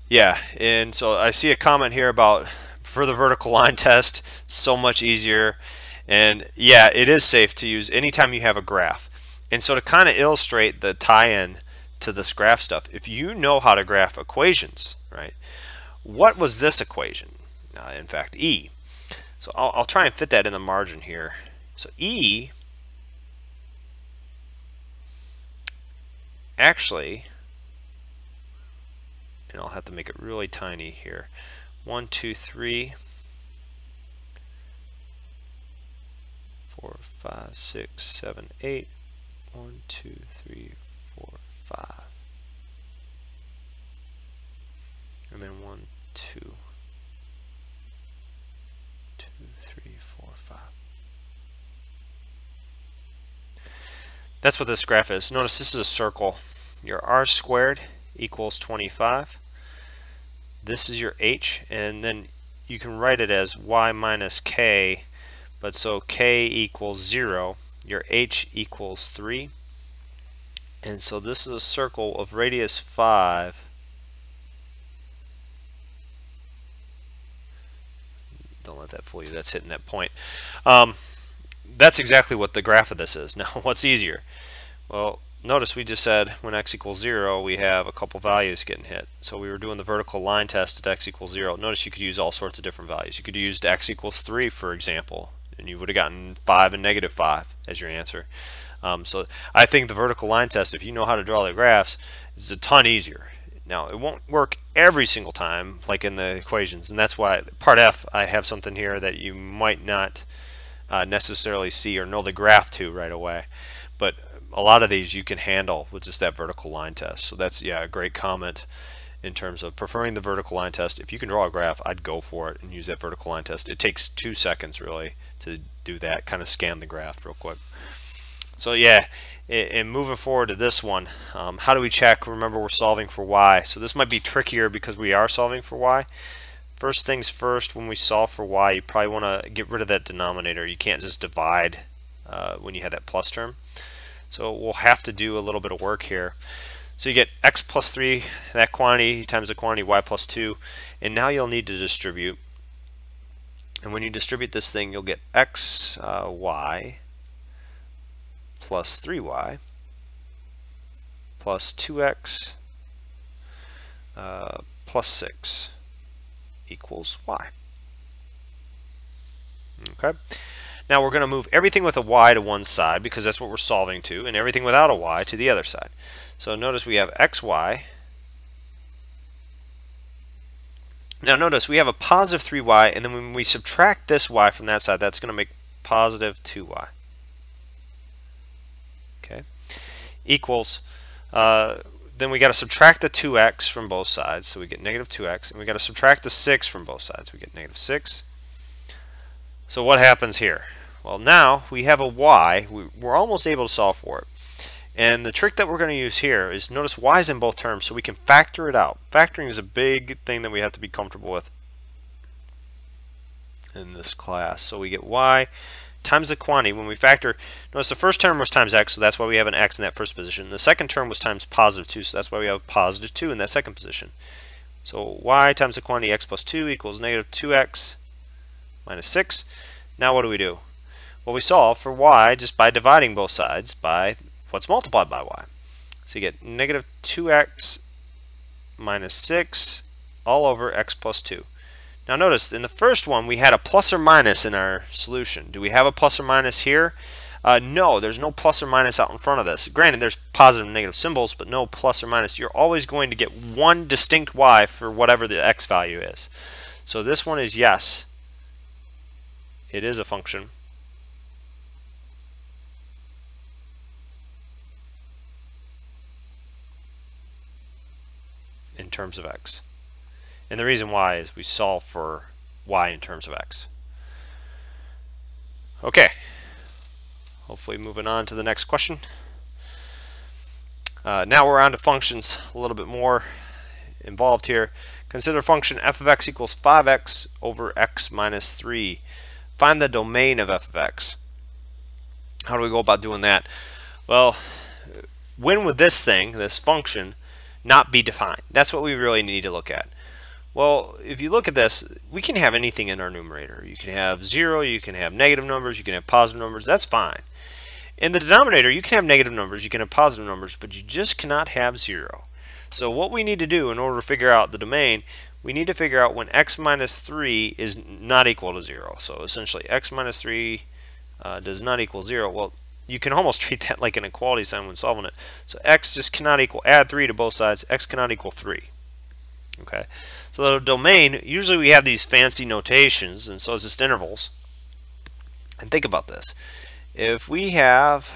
Yeah, and so I see a comment here about for the vertical line test, so much easier. And yeah, it is safe to use anytime you have a graph. And so to kind of illustrate the tie-in to this graph stuff, if you know how to graph equations, right? What was this equation? In fact, E. So I'll try and fit that in the margin here. So E actually, and I'll have to make it really tiny here. 1, 2, 3, 4, 5, 6, 7, 8. 1, 2, 3, 4, 5. And then 1, 2, 2, 3, 4, 5. That's what this graph is. Notice this is a circle. Your r squared equals 25. This is your h, and then you can write it as y minus k, but so k equals 0, your h equals 3, and so this is a circle of radius 5. Don't let that fool you, that's hitting that point. That's exactly what the graph of this is. Now what's easier? Well, notice we just said when x equals 0 we have a couple values getting hit. So we were doing the vertical line test at x equals 0. Notice you could use all sorts of different values. You could use x equals 3 for example, and you would have gotten 5 and negative 5 as your answer. So I think the vertical line test, if you know how to draw the graphs, is a ton easier. Now it won't work every single time like in the equations, and that's why part F I have something here that you might not necessarily see or know the graph to right away, but a lot of these you can handle with just that vertical line test. So that's, yeah, a great comment in terms of preferring the vertical line test. If you can draw a graph, I'd go for it and use that vertical line test. It takes 2 seconds really to do that, kind of scan the graph real quick. So yeah, and moving forward to this one, how do we check? Remember, we're solving for y, so this might be trickier because we are solving for y. First things first, when we solve for y, you probably want to get rid of that denominator. You can't just divide when you have that plus term. So we'll have to do a little bit of work here. So you get x plus 3, that quantity, times the quantity y plus 2, and now you'll need to distribute. And when you distribute this thing, you'll get x y plus 3y plus 2x plus 6 equals y. Okay. Now we're going to move everything with a y to one side because that's what we're solving to, and everything without a y to the other side. So notice we have xy. Now notice we have a positive 3y, and then when we subtract this y from that side, that's going to make positive 2y. Okay, equals, then we got to subtract the 2x from both sides, so we get negative 2x, and we got to subtract the 6 from both sides, we get negative 6. So what happens here? Well, now we have a y, we're almost able to solve for it. And the trick that we're going to use here is notice y is in both terms, so we can factor it out. Factoring is a big thing that we have to be comfortable with in this class. So we get y times the quantity. When we factor, notice the first term was times x, so that's why we have an x in that first position. The second term was times positive 2, so that's why we have positive 2 in that second position. So y times the quantity x plus 2 equals negative 2x minus 6. Now what do? Well, we solve for y just by dividing both sides by what's multiplied by y. So you get negative 2x minus 6 all over x plus 2. Now notice in the first one we had a plus or minus in our solution. Do we have a plus or minus here? No, there's no plus or minus out in front of this. Granted, there's positive and negative symbols, but no plus or minus. You're always going to get one distinct y for whatever the x value is. So this one is yes, it is a function. In terms of x. And the reason why is we solve for y in terms of x. Okay. Hopefully moving on to the next question. Now we're on to functions a little bit more involved here. Consider function f of x equals 5x over x minus 3. Find the domain of f of x. How do we go about doing that? Well, when would this function, not be defined? That's what we really need to look at. Well, if you look at this, we can have anything in our numerator. You can have 0, you can have negative numbers, you can have positive numbers, that's fine. In the denominator, you can have negative numbers, you can have positive numbers, but you just cannot have 0. So what we need to do in order to figure out the domain, we need to figure out when x minus 3 is not equal to 0. So essentially x minus 3 does not equal 0. Well, you can almost treat that like an equality sign when solving it. So x just cannot equal, add 3 to both sides, x cannot equal 3. Okay, so the domain, usually we have these fancy notations, and so it's just intervals. And think about this. If we have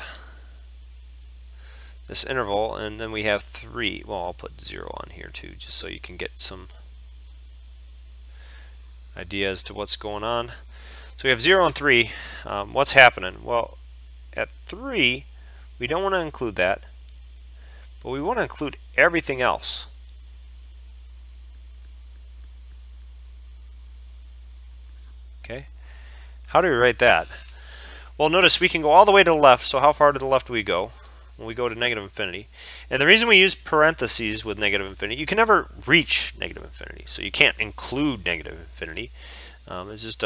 this interval, and then we have 3, well, I'll put 0 on here too, just so you can get some idea as to what's going on. So we have 0 and 3. What's happening? Well, at 3, we don't want to include that, but we want to include everything else. Okay, how do we write that? Well, notice we can go all the way to the left, so how far to the left do we go? Well, we go to negative infinity. And the reason we use parentheses with negative infinity, you can never reach negative infinity, so you can't include negative infinity. It's just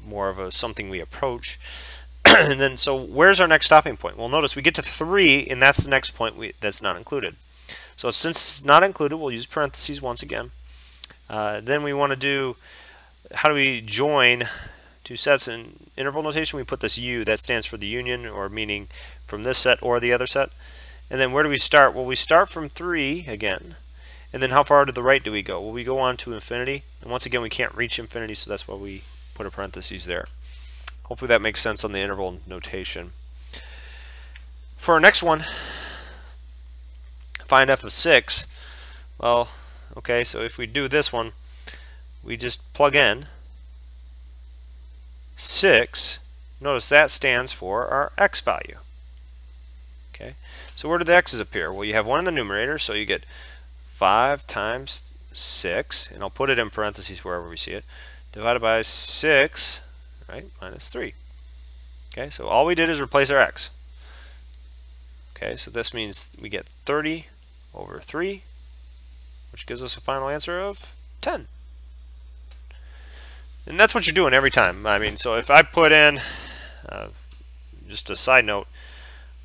more of a something we approach. And then, so where's our next stopping point? Well, notice we get to 3, and that's the next point that's not included. So since it's not included, we'll use parentheses once again. Then we want to do, how do we join two sets? In interval notation, we put this u, that stands for the union, or meaning from this set or the other set. And then where do we start? Well, we start from 3 again. And then how far to the right do we go? Well, we go on to infinity. And once again, we can't reach infinity, so that's why we put a parentheses there. Hopefully that makes sense on the interval notation. For our next one, find f of 6. Well, okay, so if we do this one, we just plug in 6. Notice that stands for our x value. Okay, so where do the x's appear? Well, you have 1 in the numerator, so you get 5 times 6, and I'll put it in parentheses wherever we see it, divided by 6, right, minus 3. Okay, so all we did is replace our x. Okay, so this means we get 30 over 3, which gives us a final answer of 10. And that's what you're doing every time. I mean, so if I put in, just a side note,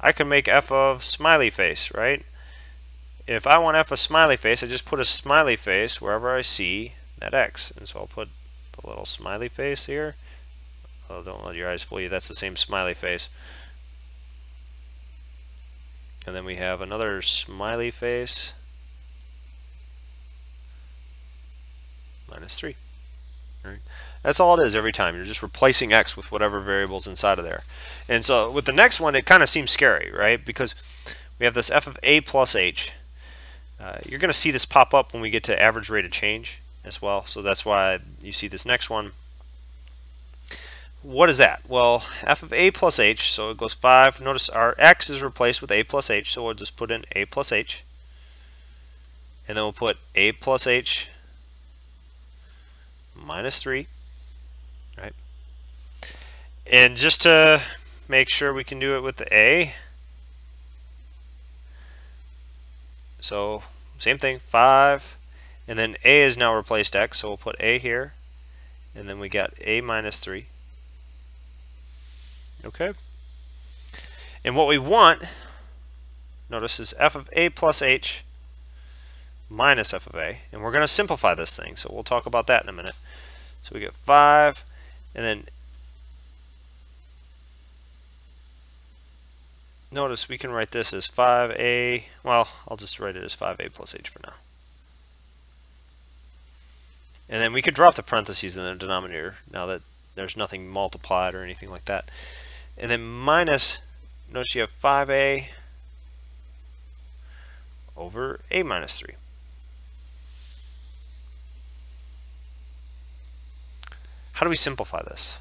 I can make f of smiley face, right? If I want f of smiley face, I just put a smiley face wherever I see that x. And so I'll put the little smiley face here Oh, don't let your eyes fool you. That's the same smiley face. And then we have another smiley face. -3. Right? That's all it is every time. You're just replacing x with whatever variable's inside of there. And so with the next one, it kind of seems scary, right? Because we have this f of a plus h. You're going to see this pop up when we get to average rate of change as well. So that's why you see this next one. What is that? Well, f of a plus h, so it goes 5. Notice our x is replaced with a plus h, so we'll just put in a plus h. And then we'll put a plus h -3. Right? And just to make sure we can do it with the a, so same thing, 5. And then a is now replaced x, so we'll put a here. And then we got a -3. Okay. And what we want, notice, is f of a plus h minus f of a. And we're going to simplify this thing, so we'll talk about that in a minute. So we get 5, and then notice we can write this as 5a, well, I'll just write it as 5a plus h for now. And then we could drop the parentheses in the denominator now that there's nothing multiplied or anything like that. And then minus, notice you have 5a over a -3. How do we simplify this?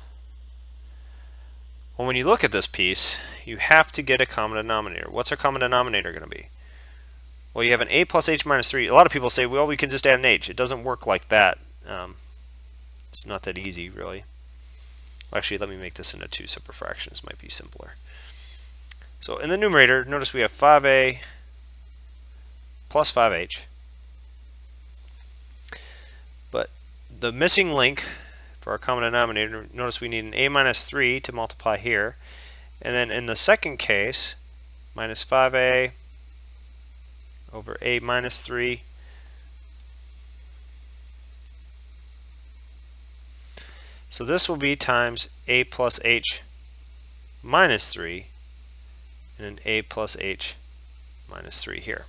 Well, when you look at this piece, you have to get a common denominator. What's our common denominator going to be? Well, you have an a plus h -3. A lot of people say, well, we can just add an h. It doesn't work like that. It's not that easy, really. Actually, let me make this into 2 separate fractions. Might be simpler. So in the numerator, notice we have 5a plus 5h. But the missing link for our common denominator, notice we need an a -3 to multiply here. And then in the second case, minus 5a over a -3. So this will be times a plus h -3 and an a plus h -3 here.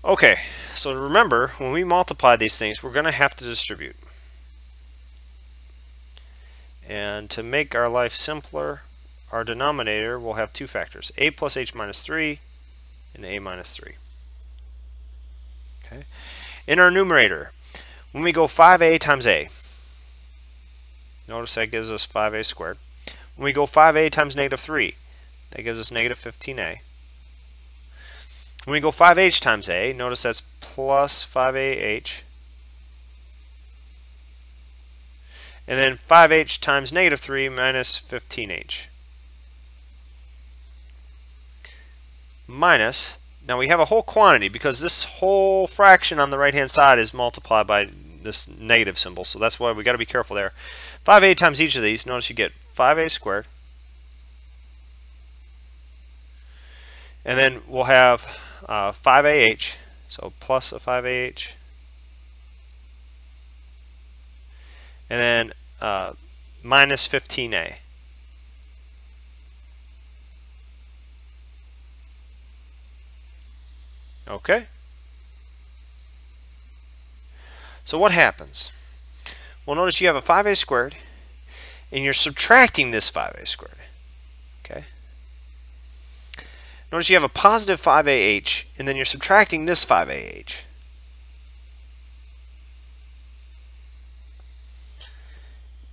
Okay, so remember, when we multiply these things, we're going to have to distribute. And to make our life simpler, our denominator will have 2 factors, a plus h -3 and a -3. Okay. In our numerator, when we go 5a times a, notice that gives us 5a squared. When we go 5a times -3, that gives us -15a. When we go 5h times a, notice that's plus 5ah. And then 5h times -3 minus 15h. Minus, now we have a whole quantity because this whole fraction on the right hand side is multiplied by this negative symbol, so that's why we got to be careful there. 5a times each of these, notice you get 5a squared. And then we'll have 5ah, so plus a 5ah. And then minus 15a. Okay? So what happens? Well, notice you have a 5a squared, and you're subtracting this 5a squared. Okay? Notice you have a positive 5ah, and then you're subtracting this 5ah.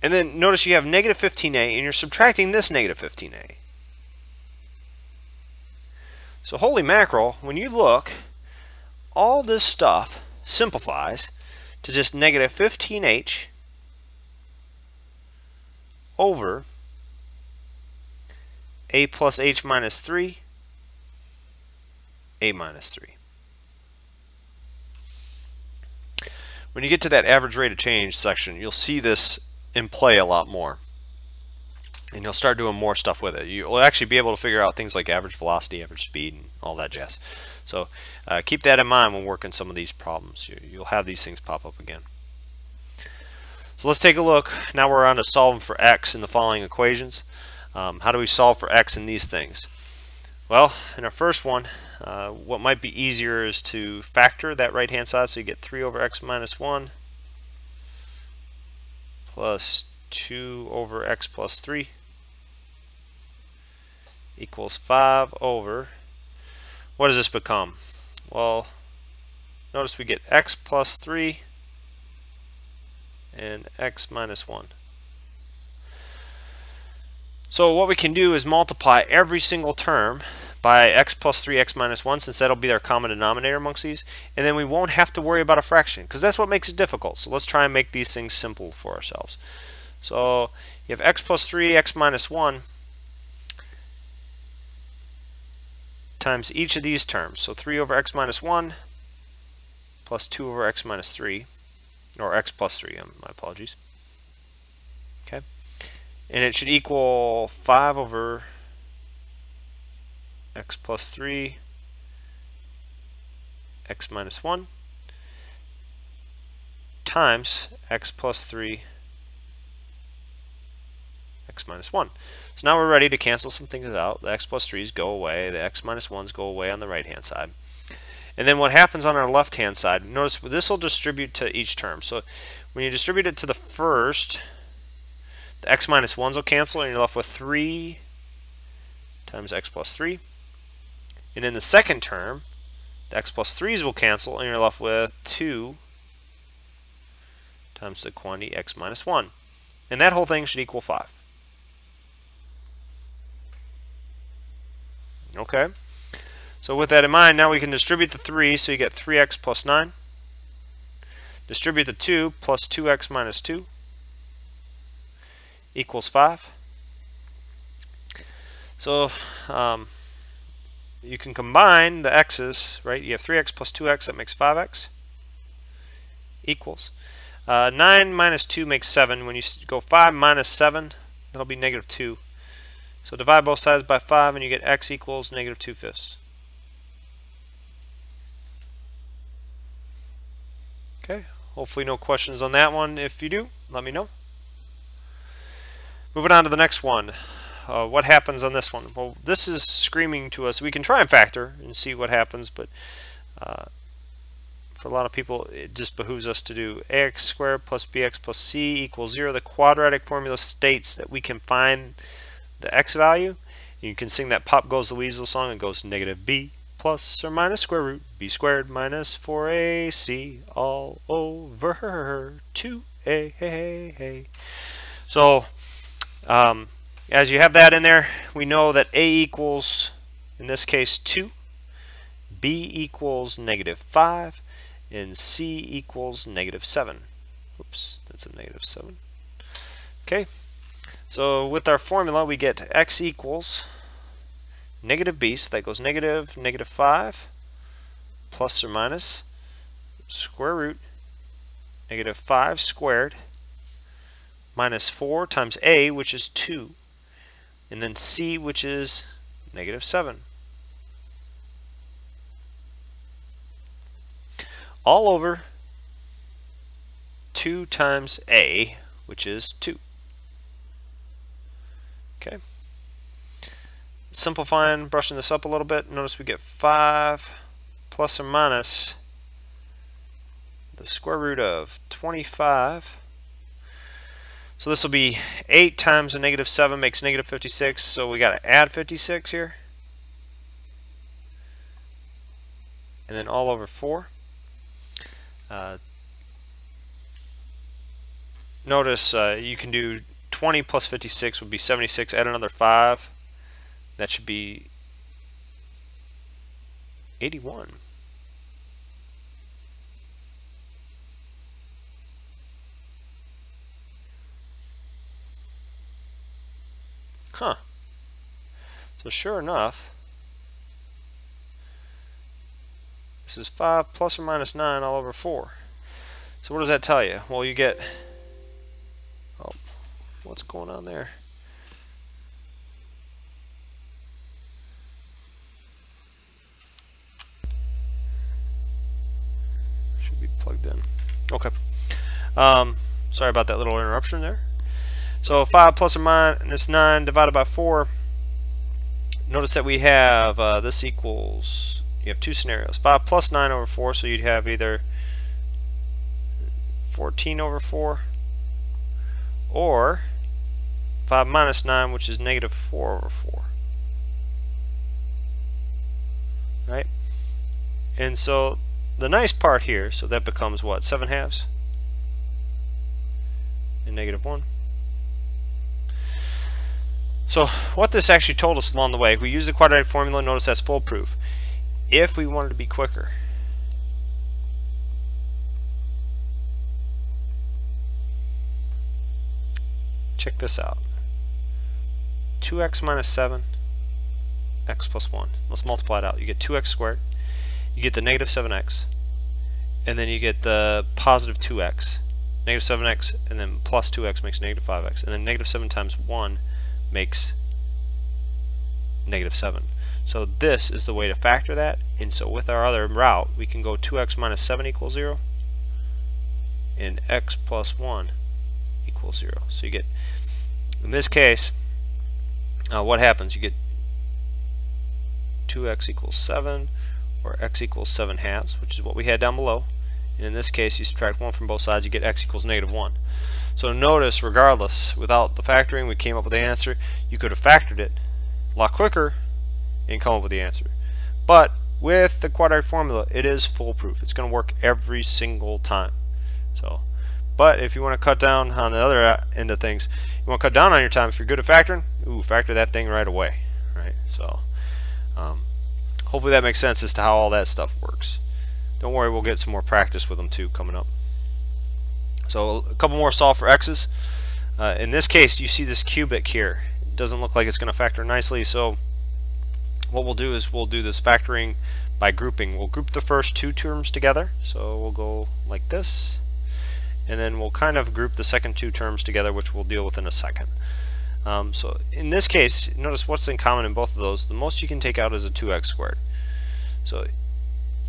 And then notice you have negative 15a, and you're subtracting this negative 15a. So holy mackerel, when you look, all this stuff simplifies to just negative 15h over a plus h minus 3, a minus 3. When you get to that average rate of change section, you'll see this in play a lot more. And you'll start doing more stuff with it. You'll actually be able to figure out things like average velocity, average speed, and all that jazz. So keep that in mind when working some of these problems. You'll have these things pop up again. So let's take a look. Now we're on to solving for x in the following equations. How do we solve for x in these things? Well, in our first one, what might be easier is to factor that right hand side, so you get 3 over x minus 1 plus 2 over x plus 3 equals 5 over, what does this become? Well, notice we get x plus 3 and x minus 1. So what we can do is multiply every single term by x plus 3, x minus 1, since that'll be our common denominator amongst these, and then we won't have to worry about a fraction, because that's what makes it difficult. So let's try and make these things simple for ourselves. So you have x plus 3, x minus 1 times each of these terms. So 3 over x minus 1 plus 2 over x minus 3, or x plus 3, my apologies. Okay, and it should equal 5 over x plus 3, x minus 1 times x plus 3, x minus 1. So now we're ready to cancel some things out. The x plus 3's go away, the x minus 1's go away on the right hand side. And then what happens on our left hand side, notice this will distribute to each term. So when you distribute it to the first, the x minus 1's will cancel and you're left with 3 times x plus 3. And in the second term, the x plus 3's will cancel and you're left with 2 times the quantity x minus 1. And that whole thing should equal 5. Okay, so with that in mind, now we can distribute the 3, so you get 3x plus 9. Distribute the 2 plus 2x minus 2 equals 5. So you can combine the x's, right? You have 3x plus 2x, that makes 5x equals 9 minus 2 makes 7. When you go 5 minus 7, that'll be negative 2. So divide both sides by 5 and you get x equals negative 2/5. Okay, hopefully no questions on that one. If you do, let me know. Moving on to the next one. What happens on this one? Well, this is screaming to us. We can try and factor and see what happens, but for a lot of people, it just behooves us to do ax squared plus bx plus c equals 0. The quadratic formula states that we can find the x value. You can sing that Pop Goes the Weasel song. It goes negative b plus or minus square root b squared minus 4ac all over 2a. So as you have that in there, we know that a equals, in this case, 2, b equals negative 5, and c equals negative 7. Oops, that's a negative 7. Okay. So with our formula, we get x equals negative b, so that goes negative, negative 5, plus or minus square root negative 5 squared minus 4 times a, which is 2, and then c, which is negative 7. All over 2 times a, which is 2. Okay. Simplifying, brushing this up a little bit, notice we get 5 plus or minus the square root of 25. So this will be 8 times a negative 7 makes negative 56, so we got to add 56 here. And then all over 4. Notice you can do 20 plus 56 would be 76, add another 5. That should be 81. Huh. So sure enough, this is 5 plus or minus 9 all over 4. So what does that tell you? Well, you get, oh, what's going on there? Should be plugged in. Okay. Sorry about that little interruption there. So 5 plus or minus 9 divided by 4. Notice that we have this equals, you have two scenarios. 5 plus 9 over 4, so you'd have either 14 over 4 or 5 minus 9, which is negative 4 over 4. Right? And so the nice part here, so that becomes what? 7 halves and negative 1. So what this actually told us along the way, we use the quadratic formula, notice that's foolproof. If we wanted to be quicker, check this out. 2x minus 7, x plus 1. Let's multiply it out. You get 2x squared, you get the negative 7x, and then you get the positive 2x. Negative 7x, and then plus 2x makes negative 5x, and then negative 7 times 1 makes negative 7. So this is the way to factor that, and so with our other route we can go 2x minus 7 equals 0 and x plus 1 equals 0. So you get, in this case, what happens? You get 2x equals 7 or x equals 7 halves, which is what we had down below, and in this case you subtract 1 from both sides, you get x equals negative 1. So notice, regardless, without the factoring, we came up with the answer. You could have factored it a lot quicker and come up with the answer. But with the quadratic formula, it is foolproof. It's going to work every single time. So, but if you want to cut down on the other end of things, you want to cut down on your time. If you're good at factoring, factor that thing right away. Right? So, hopefully that makes sense as to how all that stuff works. Don't worry, we'll get some more practice with them too coming up. So a couple more solve for x's. In this case, you see this cubic here. It doesn't look like it's going to factor nicely, so what we'll do is we'll do this factoring by grouping. We'll group the first two terms together, so we'll go like this, and then we'll kind of group the second two terms together, which we'll deal with in a second. So in this case, notice what's in common in both of those. The most you can take out is a 2x squared. So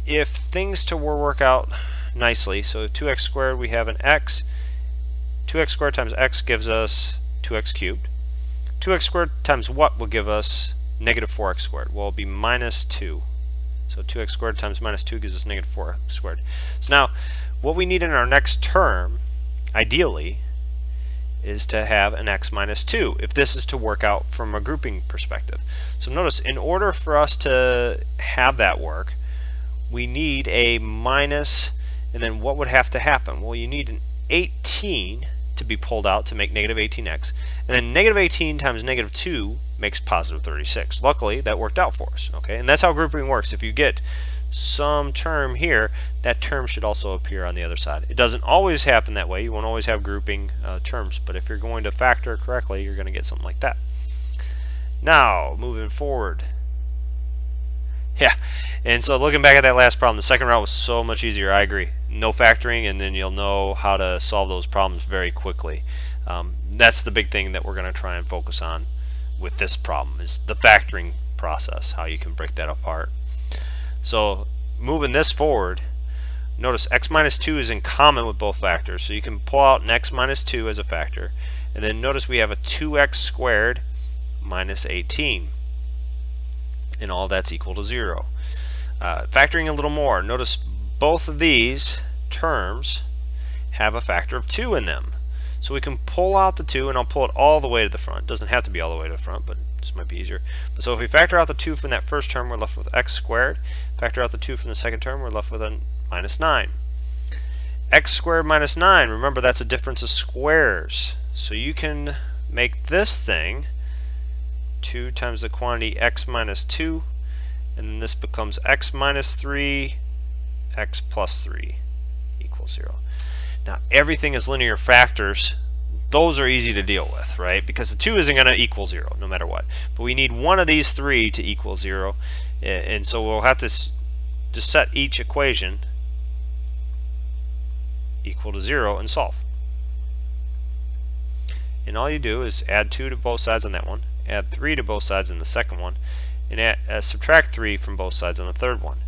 if things were work out nicely, so 2x squared, we have an x. 2x squared times x gives us 2x cubed. 2x squared times what will give us negative 4x squared? Well, it'll be minus 2. So 2x squared times minus 2 gives us negative 4x squared. So now, what we need in our next term, ideally, is to have an x minus 2, if this is to work out from a grouping perspective. So notice, in order for us to have that work, we need a minus, and then what would have to happen? Well, you need an 18 to be pulled out to make negative 18x. And then negative 18 times negative 2 makes positive 36. Luckily, that worked out for us. Okay, and that's how grouping works. If you get some term here, that term should also appear on the other side. It doesn't always happen that way. You won't always have grouping terms, but if you're going to factor correctly, you're going to get something like that. Now, moving forward. Yeah, and so looking back at that last problem, the second route was so much easier. I agree. No factoring, and then you'll know how to solve those problems very quickly. That's the big thing that we're going to try and focus on with this problem, is the factoring process, how you can break that apart. So moving this forward, notice x minus 2 is in common with both factors, so you can pull out an x minus 2 as a factor, and then notice we have a 2x squared minus 18. And all that's equal to 0. Factoring a little more, notice both of these terms have a factor of 2 in them. So we can pull out the 2, and I'll pull it all the way to the front. It doesn't have to be all the way to the front, but this might be easier. So if we factor out the 2 from that first term, we're left with x squared. Factor out the 2 from the second term, we're left with a minus 9. X squared minus 9, remember that's a difference of squares. So you can make this thing 2 times the quantity x minus 2, and then this becomes x minus 3, x plus 3 equals 0. Now everything is linear factors. Those are easy to deal with, right? Because the 2 isn't going to equal 0 no matter what. But we need one of these 3 to equal 0, and so we'll have to just set each equation equal to 0 and solve. And all you do is add 2 to both sides on that one, add 3 to both sides in the second one, and subtract 3 from both sides on the third one.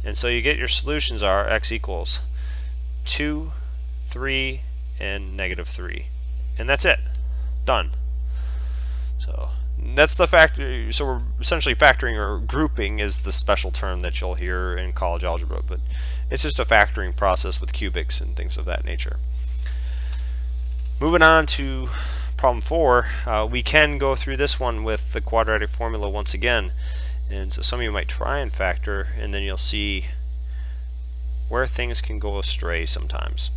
And so you get your solutions are x equals 2, 3, and negative 3. And that's it. Done. So that's the factor. So we're essentially factoring, or grouping is the special term that you'll hear in college algebra, but it's just a factoring process with cubics and things of that nature. Moving on to problem 4, we can go through this one with the quadratic formula once again. And so some of you might try and factor, and then you'll see where things can go astray sometimes.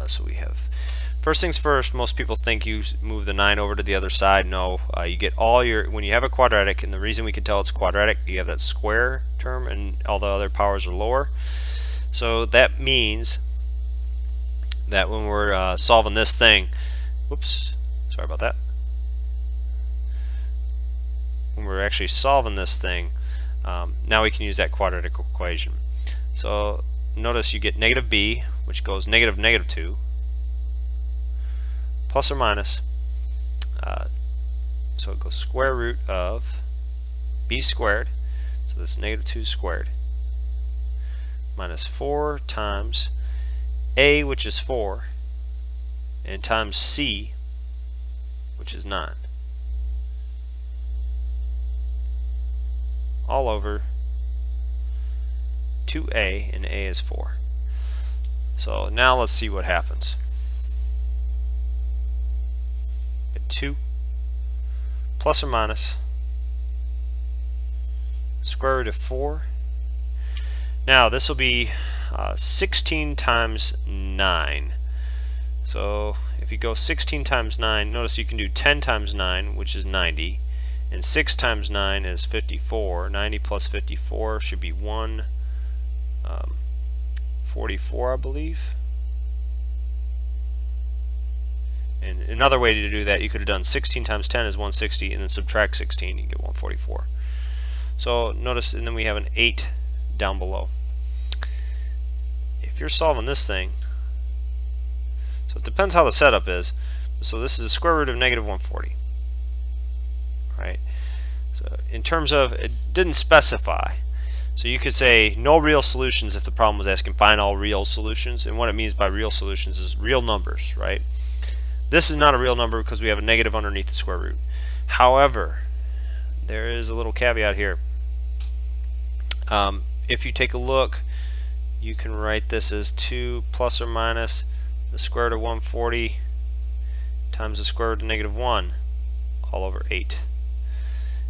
So we have, first things first, most people think you move the 9 over to the other side. No, you get all your, when you have a quadratic, and the reason we can tell it's quadratic, you have that square term and all the other powers are lower. So that means that when we're solving this thing, whoops, sorry about that. When we're actually solving this thing, now we can use that quadratic equation. So notice you get negative b, which goes negative negative 2, plus or minus, so it goes square root of b squared, so that's negative 2 squared, minus 4 times a, which is 4, and times c, which is 9. All over 2a, and a is 4. So now let's see what happens. Get 2 plus or minus square root of 4. Now this will be 16 times 9. So if you go 16 times 9, notice you can do 10 times 9, which is 90. And 6 times 9 is 54. 90 plus 54 should be 144, I believe. And another way to do that, you could have done 16 times 10 is 160, and then subtract 16, you get 144. So notice, and then we have an 8 down below. If you're solving this thing, so it depends how the setup is. So this is the square root of negative 140. Right? So in terms of, it didn't specify, so you could say no real solutions if the problem was asking find all real solutions, and what it means by real solutions is real numbers, right? This is not a real number because we have a negative underneath the square root. However, there is a little caveat here. If you take a look, you can write this as 2 plus or minus the square root of 140 times the square root of negative 1 all over 8.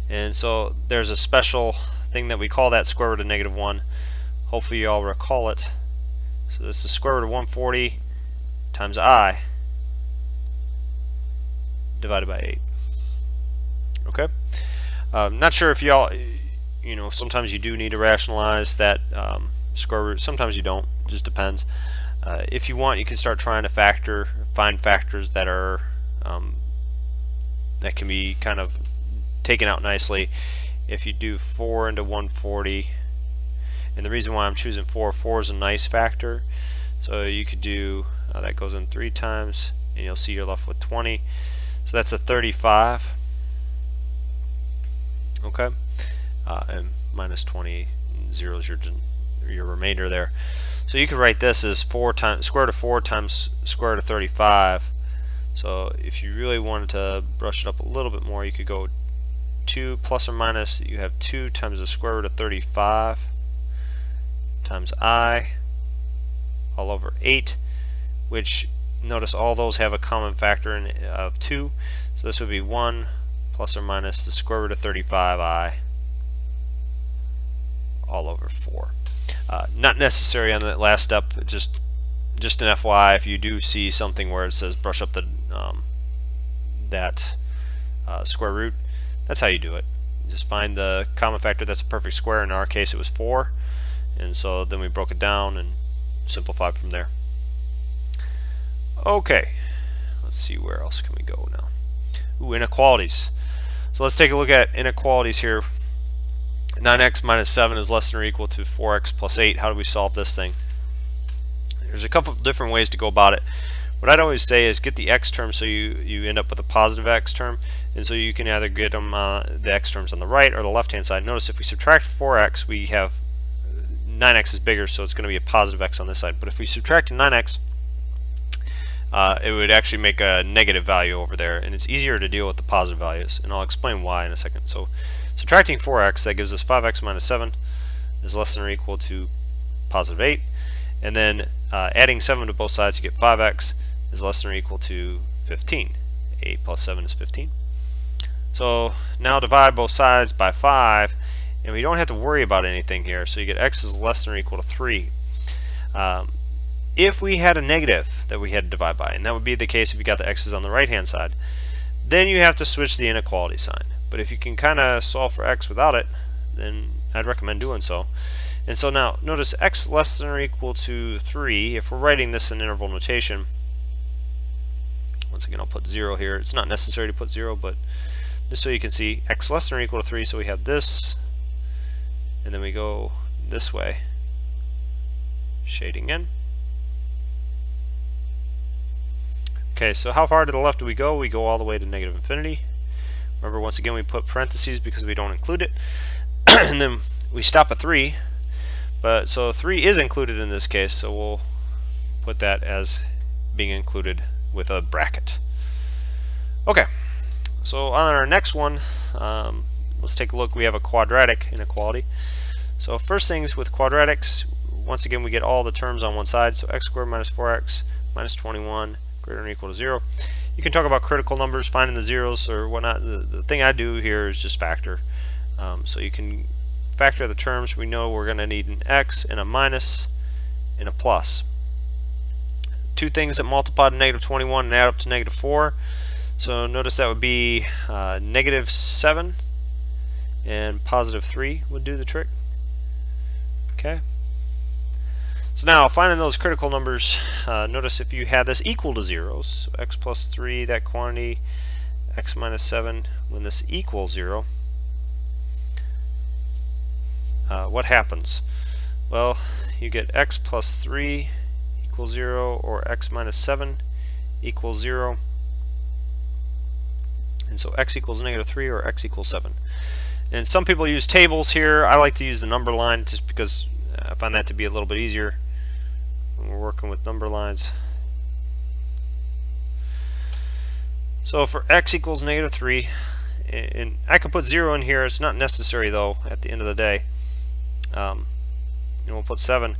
And so there's a special thing that we call that square root of negative 1. Hopefully you all recall it. So this is square root of 140 times I divided by 8. Okay? Not sure if y'all, you know, sometimes you do need to rationalize that square root. Sometimes you don't. It just depends. If you want, you can start trying to find factors that are that can be kind of taken out nicely. If you do 4 into 140, and the reason why I'm choosing 4 is a nice factor, so you could do that goes in 3 times, and you'll see you're left with 20. So that's a 35. Okay, and minus 20, 0 is your remainder there. So you could write this as 4 times square root of 4 times square root of 35. So if you really wanted to brush it up a little bit more, you could go 2 plus or minus, you have 2 times the square root of 35 times I all over 8, which notice all those have a common factor of 2. So this would be 1 plus or minus the square root of 35I all over 4. Not necessary on that last step, just an FYI, if you do see something where it says brush up the square root, that's how you do it. Just find the common factor that's a perfect square. In our case it was 4, and so then we broke it down and simplified from there. Okay, let's see, where else can we go now? Ooh, inequalities. So let's take a look at inequalities here. 9x minus 7 is less than or equal to 4x plus 8. How do we solve this thing? There's a couple different ways to go about it. What I'd always say is get the x term so you end up with a positive x term, and so you can either get them the x terms on the right or the left hand side. Notice if we subtract 4x, we have 9x is bigger, so it's going to be a positive x on this side. But if we subtract 9x, it would actually make a negative value over there, and it's easier to deal with the positive values, and I'll explain why in a second. So subtracting 4x, that gives us 5x minus 7 is less than or equal to positive 8, and then adding 7 to both sides, you get 5x is less than or equal to 15. 8 plus 7 is 15. So now divide both sides by 5, and we don't have to worry about anything here, so you get x is less than or equal to 3. If we had a negative that we had to divide by, and that would be the case if you got the x's on the right hand side, then you have to switch the inequality sign. But if you can kind of solve for x without it, then I'd recommend doing so. And so now notice x less than or equal to 3, if we're writing this in interval notation, once again I'll put 0 here. It's not necessary to put 0, but just so you can see x less than or equal to 3, so we have this, and then we go this way, shading in. Okay, so how far to the left do we go? We go all the way to negative infinity. Remember, once again, we put parentheses because we don't include it. And then we stop at 3. But so 3 is included in this case, so we'll put that as being included with a bracket. Okay, so on our next one, let's take a look. We have a quadratic inequality. So first things with quadratics, once again, we get all the terms on one side. So x squared minus 4x minus 21 greater than or equal to 0. You can talk about critical numbers, finding the zeros or whatnot. The thing I do here is just factor. So you can factor the terms. We know we're going to need an x and a minus and a plus. Two things that multiply to negative 21 and add up to negative 4. So notice that would be negative 7 and positive 3 would do the trick. Okay. So now finding those critical numbers, notice if you had this equal to 0, so x plus 3, that quantity, x minus 7, when this equals 0, what happens? Well, you get x plus 3 equals 0, or x minus 7 equals 0, and so x equals negative 3 or x equals 7. And some people use tables here. I like to use the number line just because I find that to be a little bit easier when we're working with number lines. So for x equals negative 3, and I could put 0 in here. It's not necessary though at the end of the day. And we'll put 7.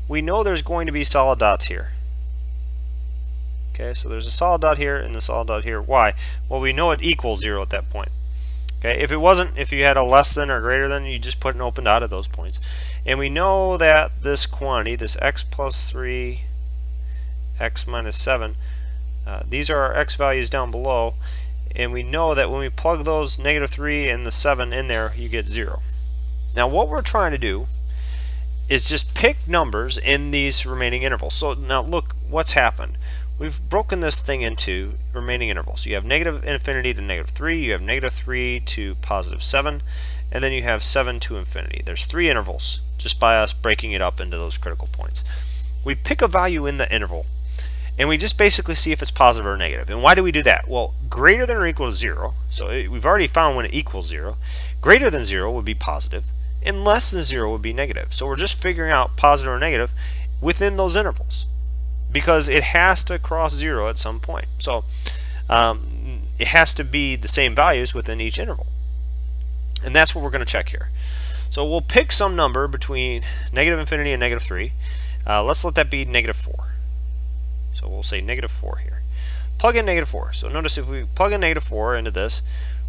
We know there's going to be solid dots here. Okay, so there's a solid dot here and the solid dot here. Why? Well, we know it equals 0 at that point. Okay, if it wasn't, if you had a less than or greater than, you just put an open dot at those points. And we know that this quantity, this x plus 3, x minus 7, these are our x values down below, and we know that when we plug those negative 3 and the 7 in there, you get 0. Now what we're trying to do is just pick numbers in these remaining intervals. So now look what's happened. We've broken this thing into remaining intervals. You have negative infinity to negative 3, you have negative 3 to positive 7, and then you have 7 to infinity. There's 3 intervals just by us breaking it up into those critical points. We pick a value in the interval, and we just basically see if it's positive or negative. And why do we do that? Well, greater than or equal to 0, so we've already found when it equals 0. Greater than 0 would be positive, and less than 0 would be negative. So we're just figuring out positive or negative within those intervals, because it has to cross 0 at some point. So it has to be the same values within each interval. And that's what we're going to check here. So we'll pick some number between negative infinity and negative 3. Let's let that be negative 4. So we'll say negative 4 here. Plug in negative 4. So notice if we plug in negative 4 into this,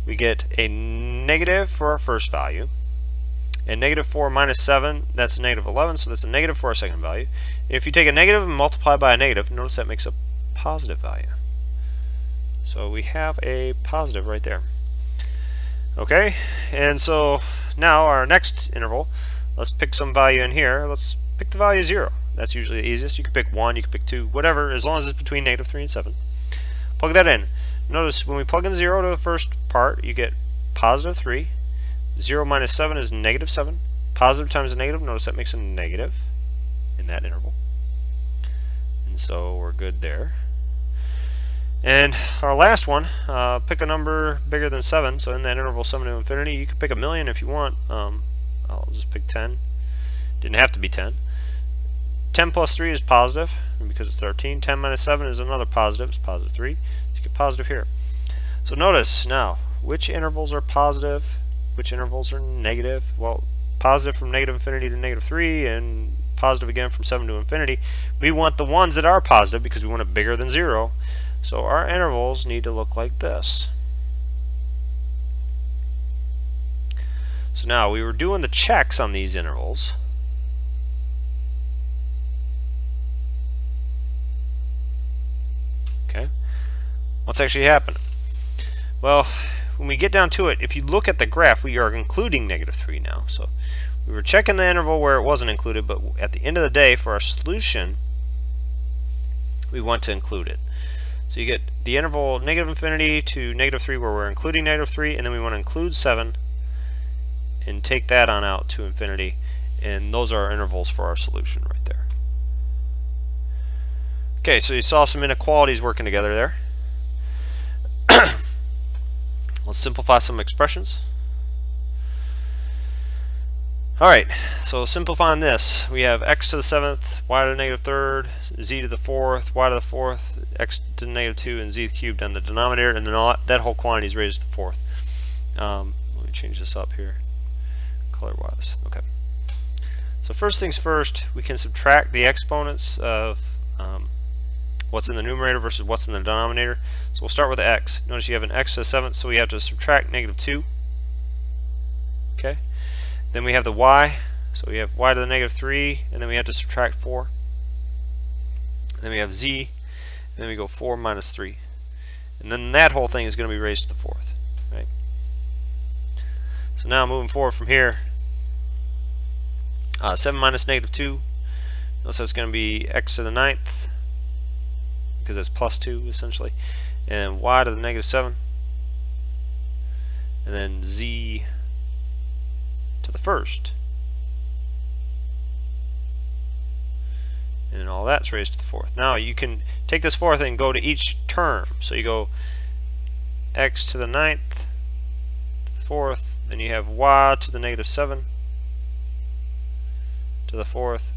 we get a negative for our first value. And negative 4 minus 7, that's a negative 11, so that's a negative for our second value. And if you take a negative and multiply by a negative, notice that makes a positive value. So we have a positive right there. Okay, and so now our next interval, let's pick some value in here. Let's pick the value 0. That's usually the easiest. You can pick 1, you can pick 2, whatever, as long as it's between negative 3 and 7. Plug that in. Notice when we plug in 0 to the first part, you get positive 3. 0 minus 7 is negative 7. Positive times a negative, notice that makes a negative in that interval. And so we're good there. And our last one, pick a number bigger than 7. So in that interval 7 to infinity, you can pick 1,000,000 if you want. I'll just pick 10. Didn't have to be 10. 10 plus 3 is positive, because it's 13. 10 minus 7 is another positive, it's positive 3. So you get positive here. So notice now, which intervals are positive, which intervals are negative? Well, positive from negative infinity to negative 3, and positive again from 7 to infinity. We want the ones that are positive because we want it bigger than 0. So our intervals need to look like this. So now we were doing the checks on these intervals. Okay, what's actually happening? Well, when we get down to it, if you look at the graph, we are including negative 3 now. So we were checking the interval where it wasn't included, but at the end of the day, for our solution, we want to include it. So you get the interval negative infinity to negative 3 where we're including negative 3, and then we want to include 7 and take that on out to infinity, and those are our intervals for our solution right there. Okay, so you saw some inequalities working together there. Let's simplify some expressions. Alright, so simplifying this, we have x to the 7th, y to the negative 3rd, z to the 4th, y to the 4th, x to the negative 2, and z cubed on the denominator, and then all that whole quantity is raised to the 4th. Let me change this up here, color-wise. Okay. So first things first, we can subtract the exponents of what's in the numerator versus what's in the denominator. So we'll start with the x. Notice you have an x to the 7th, so we have to subtract negative 2. Okay. Then we have the y, so we have y to the negative 3, and then we have to subtract 4. And then we have z, and then we go 4 minus 3. And then that whole thing is going to be raised to the 4th. Right? So now moving forward from here, 7 minus negative 2, notice that's going to be x to the 9th, because that's plus 2 essentially, and y to the negative 7, and then z to the 1st, and all that's raised to the 4th. Now you can take this 4th and go to each term. So you go x to the 9th, to the 4th, then you have y to the negative 7 to the 4th,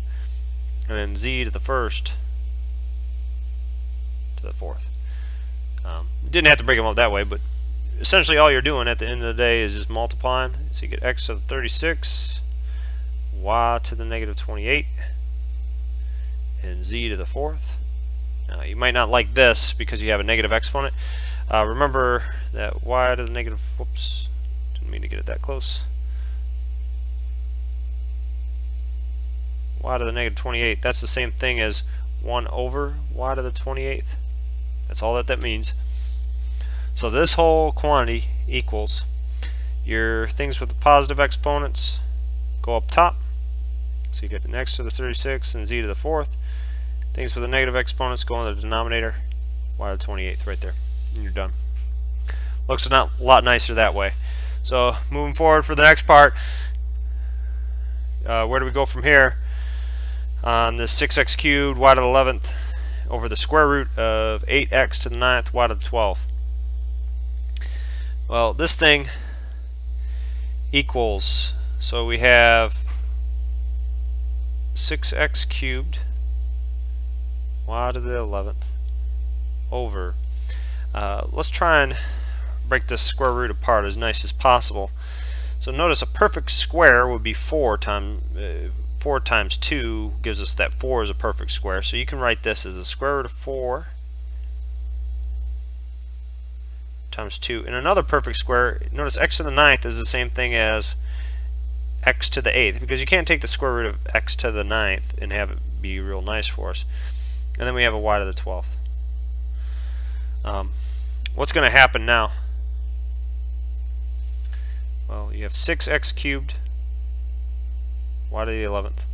and then z to the 1st to the 4th. You didn't have to break them up that way, but essentially all you're doing at the end of the day is just multiplying. So you get x to the 36, y to the negative 28, and z to the 4th. Now you might not like this because you have a negative exponent. Remember that y to the negative, whoops, didn't mean to get it that close. Y to the negative 28, that's the same thing as 1 over y to the 28th. That's all that means. So this whole quantity equals your things with the positive exponents go up top. So you get an x to the 36 and z to the 4th. Things with the negative exponents go in the denominator, y to the 28th right there. And you're done. Looks a lot nicer that way. So moving forward for the next part, where do we go from here? On this 6x cubed y to the 11th over the square root of 8x to the 9th y to the 12th. Well, this thing equals, so we have 6x cubed y to the 11th over, let's try and break this square root apart as nice as possible. So notice a perfect square would be 4 times 2 gives us that 4 is a perfect square. So you can write this as the square root of 4 times 2. And another perfect square, notice x to the 9th is the same thing as x to the 8th, because you can't take the square root of x to the 9th and have it be real nice for us. And then we have a y to the 12th. What's going to happen now? Well, you have 6x cubed y to the 11th.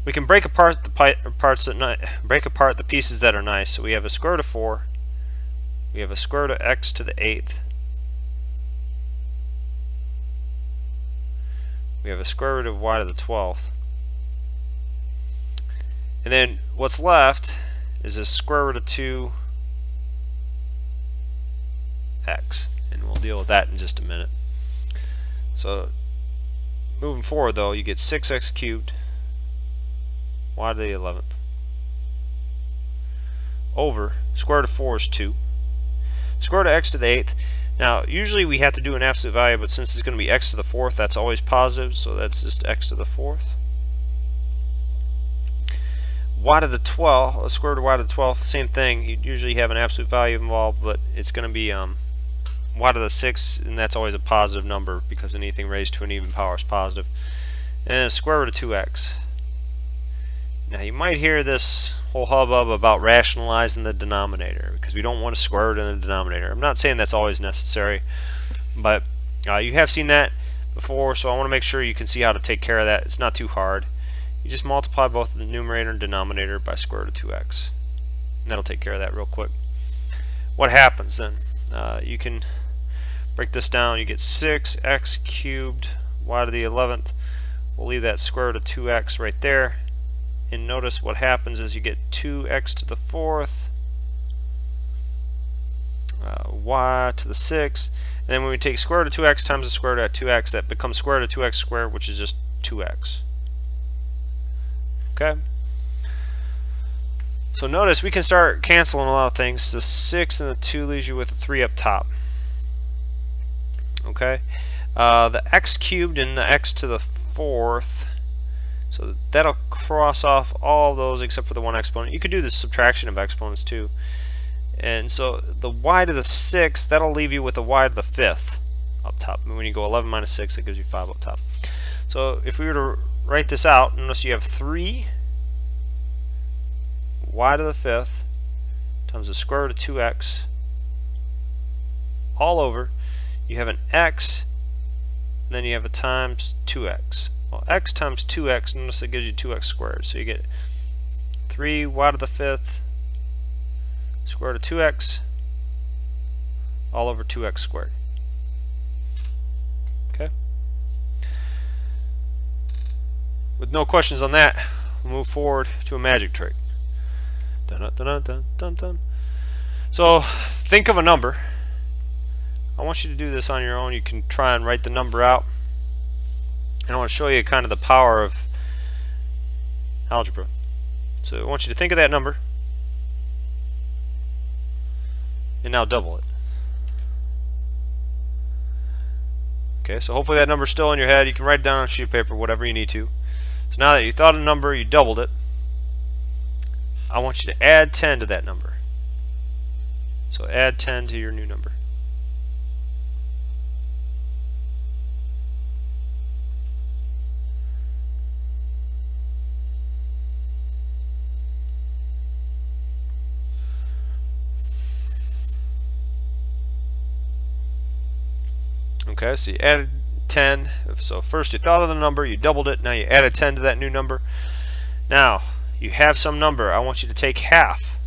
We can break apart the pieces that are nice. So we have a square root of 4. We have a square root of x to the 8th. We have a square root of y to the 12th. And then what's left is a square root of 2x. And we'll deal with that in just a minute. So moving forward though, you get 6x cubed y to the 11th over square root of 4 is 2. Square root of x to the 8th. Now, usually we have to do an absolute value, but since it's going to be x to the 4th, that's always positive, so that's just x to the 4th. Y to the 12th, square root of y to the 12th, same thing. You usually have an absolute value involved, but it's going to be y to the 6th, and that's always a positive number because anything raised to an even power is positive. And then square root of 2x. Now, you might hear this whole hubbub about rationalizing the denominator because we don't want to square root in the denominator. I'm not saying that's always necessary, but you have seen that before, so I want to make sure you can see how to take care of that. It's not too hard. You just multiply both the numerator and denominator by square root of 2x. And that'll take care of that real quick. What happens then? You can break this down. You get 6x cubed y to the 11th. We'll leave that square root of 2x right there. And notice what happens is you get 2x to the 4th, y to the 6th, and then when we take square root of 2x times the square root of 2x, that becomes square root of 2x squared, which is just 2x. Okay? So notice we can start canceling a lot of things. The 6 and the 2 leaves you with a 3 up top. Okay? The x cubed and the x to the 4th, so that'll cross off all those except for the one exponent. You could do the subtraction of exponents too. And so the y to the 6th, that'll leave you with a y to the 5th up top. When you go 11 minus 6, it gives you 5 up top. So if we were to write this out, notice you have 3 y to the 5th times the square root of 2x all over. You have an x, and then you have a times 2x. Well, x times 2x, notice it gives you 2x squared. So you get 3 y to the 5th square root of 2x all over 2x squared. Okay? With no questions on that, we'll move forward to a magic trick. Dun, dun, dun, dun, dun, dun. So think of a number. I want you to do this on your own. You can try and write the number out. And I want to show you kind of the power of algebra. So I want you to think of that number and now double it. Okay, so hopefully that number's still in your head. You can write it down on a sheet of paper, whatever you need to. So now that you thought of a number, you doubled it, I want you to add 10 to that number. So add 10 to your new number. Okay, so you added 10. So first you thought of the number, you doubled it, now you added 10 to that new number. Now, you have some number. I want you to take half.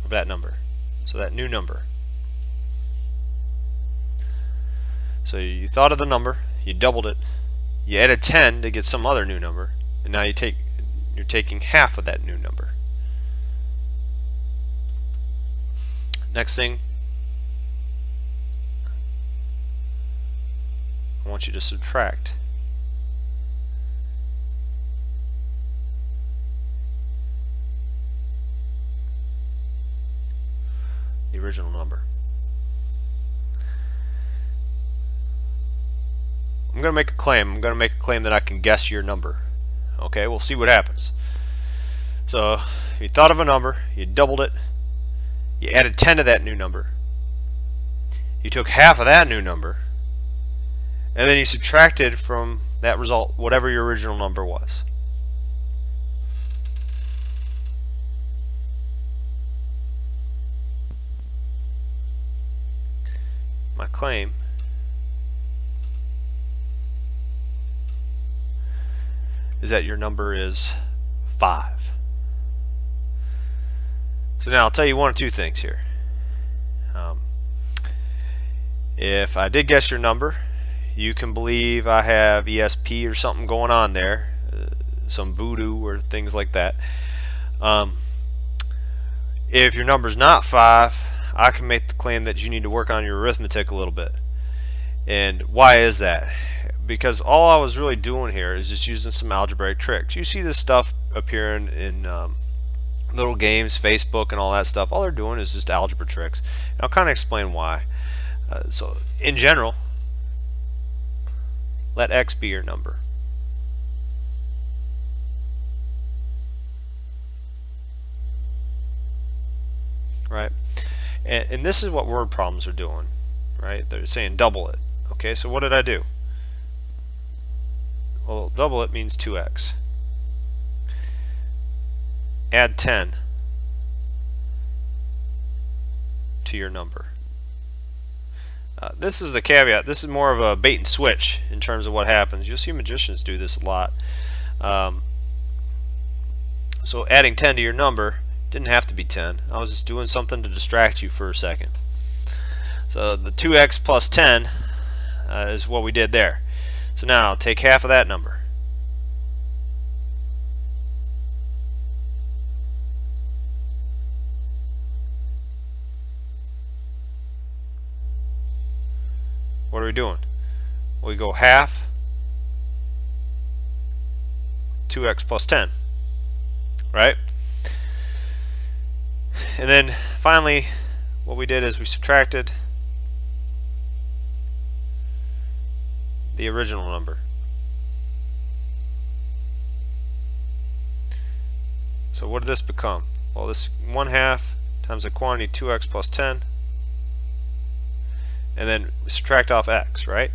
Of that number. So that new number. So you thought of the number, you doubled it, you added 10 to get some other new number, and now you're taking half of that new number. Next thing, I want you to subtract the original number. I'm going to make a claim. I'm going to make a claim that I can guess your number. Okay, we'll see what happens. So you thought of a number, you doubled it, you added 10 to that new number, you took half of that new number, and then you subtracted from that result whatever your original number was. My claim is that your number is 5. So now I'll tell you one of two things here. If I did guess your number, you can believe I have ESP or something going on there, some voodoo or things like that. If your number's not 5, I can make the claim that you need to work on your arithmetic a little bit. And why is that? Because all I was really doing here is just using some algebraic tricks. You see this stuff appearing in little games, Facebook, and all that stuff. All they're doing is just algebra tricks. And I'll kind of explain why. So, in general, let x be your number. Right? And this is what word problems are doing. Right? They're saying double it. Okay, so what did I do? Well, double it means 2x. Add 10 to your number. This is the caveat. This is more of a bait and switch in terms of what happens. You'll see magicians do this a lot. So adding 10 to your number didn't have to be 10. I was just doing something to distract you for a second. So the 2x plus 10 is what we did there. So now take half of that number. What are we doing? Well, we go half 2x plus 10, right? And then finally what we did is we subtracted the original number. So what did this become? Well, this 1/2 times the quantity 2x plus 10, and then subtract off x, right?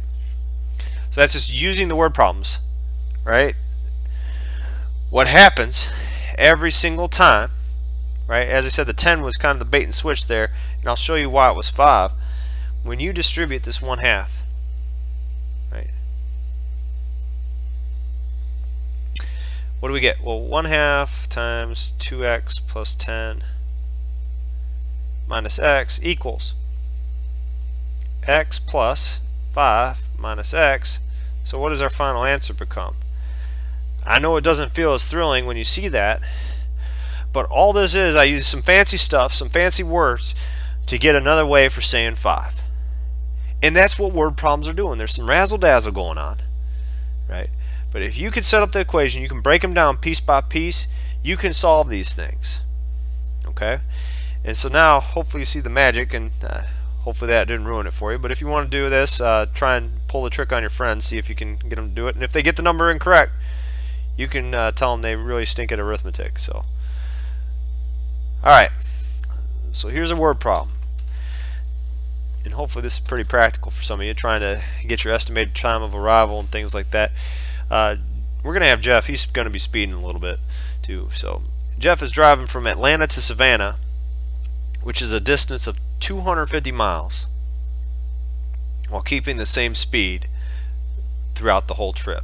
So that's just using the word problems, right? What happens every single time, right? As I said, the 10 was kind of the bait and switch there, and I'll show you why it was 5. When you distribute this 1/2, right? What do we get? Well, 1/2 times 2x plus 10 minus x equals x plus 5 minus x. So what does our final answer become? I know it doesn't feel as thrilling when you see that, but all this is, I use some fancy stuff, some fancy words to get another way for saying 5. And that's what word problems are doing. There's some razzle-dazzle going on, right? But if you can set up the equation, you can break them down piece by piece, you can solve these things. Okay? And so now, hopefully you see the magic, and hopefully that didn't ruin it for you. But if you want to do this, try and pull the trick on your friends, see if you can get them to do it. And if they get the number incorrect, you can tell them they really stink at arithmetic. So, alright, so here's a word problem. And hopefully this is pretty practical for some of you, trying to get your estimated time of arrival and things like that. We're going to have Jeff. He's going to be speeding a little bit too. So Jeff is driving from Atlanta to Savannah, which is a distance of 250 miles, while keeping the same speed throughout the whole trip.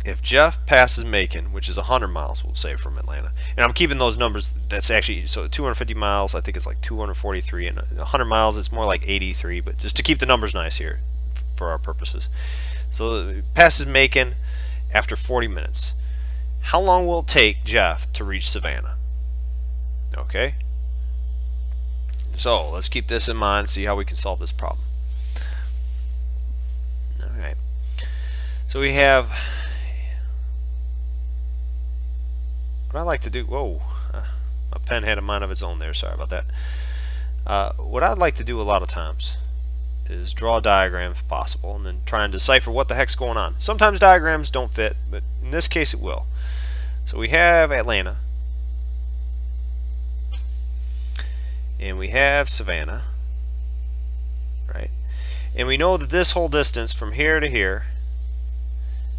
If Jeff passes Macon, which is 100 miles, we'll say, from Atlanta, and I'm keeping those numbers, that's actually, so 250 miles, I think it's like 243, and 100 miles, it's more like 83, but just to keep the numbers nice here for our purposes. So it passes Macon after 40 minutes. How long will it take Jeff to reach Savannah? Okay? So let's keep this in mind, see how we can solve this problem. Alright. So we have, what I like to do, whoa, my pen had a mind of its own there, sorry about that. What I'd like to do a lot of times is draw a diagram if possible, and then try and decipher what the heck's going on. Sometimes diagrams don't fit, but in this case it will. So we have Atlanta, and we have Savannah, right? And we know that this whole distance from here to here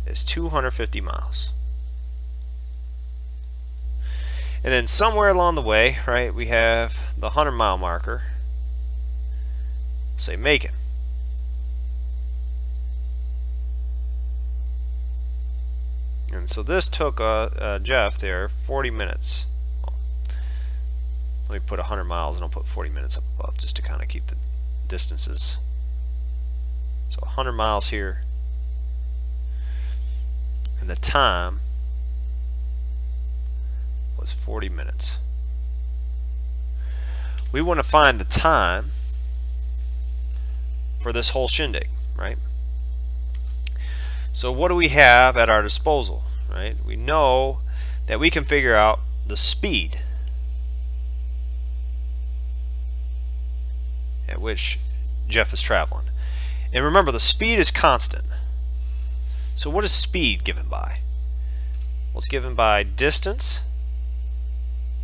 is 250 miles. And then somewhere along the way, right, we have the 100-mile marker, say Macon. And so this took Jeff there 40 minutes. Well, let me put 100 miles and I'll put 40 minutes up above just to kind of keep the distances. So 100 miles here, and the time was 40 minutes. we want to find the time for this whole shindig, right? So what do we have at our disposal, right? We know that we can figure out the speed at which Jeff is traveling. And remember, the speed is constant. So what is speed given by? Well, it's given by distance,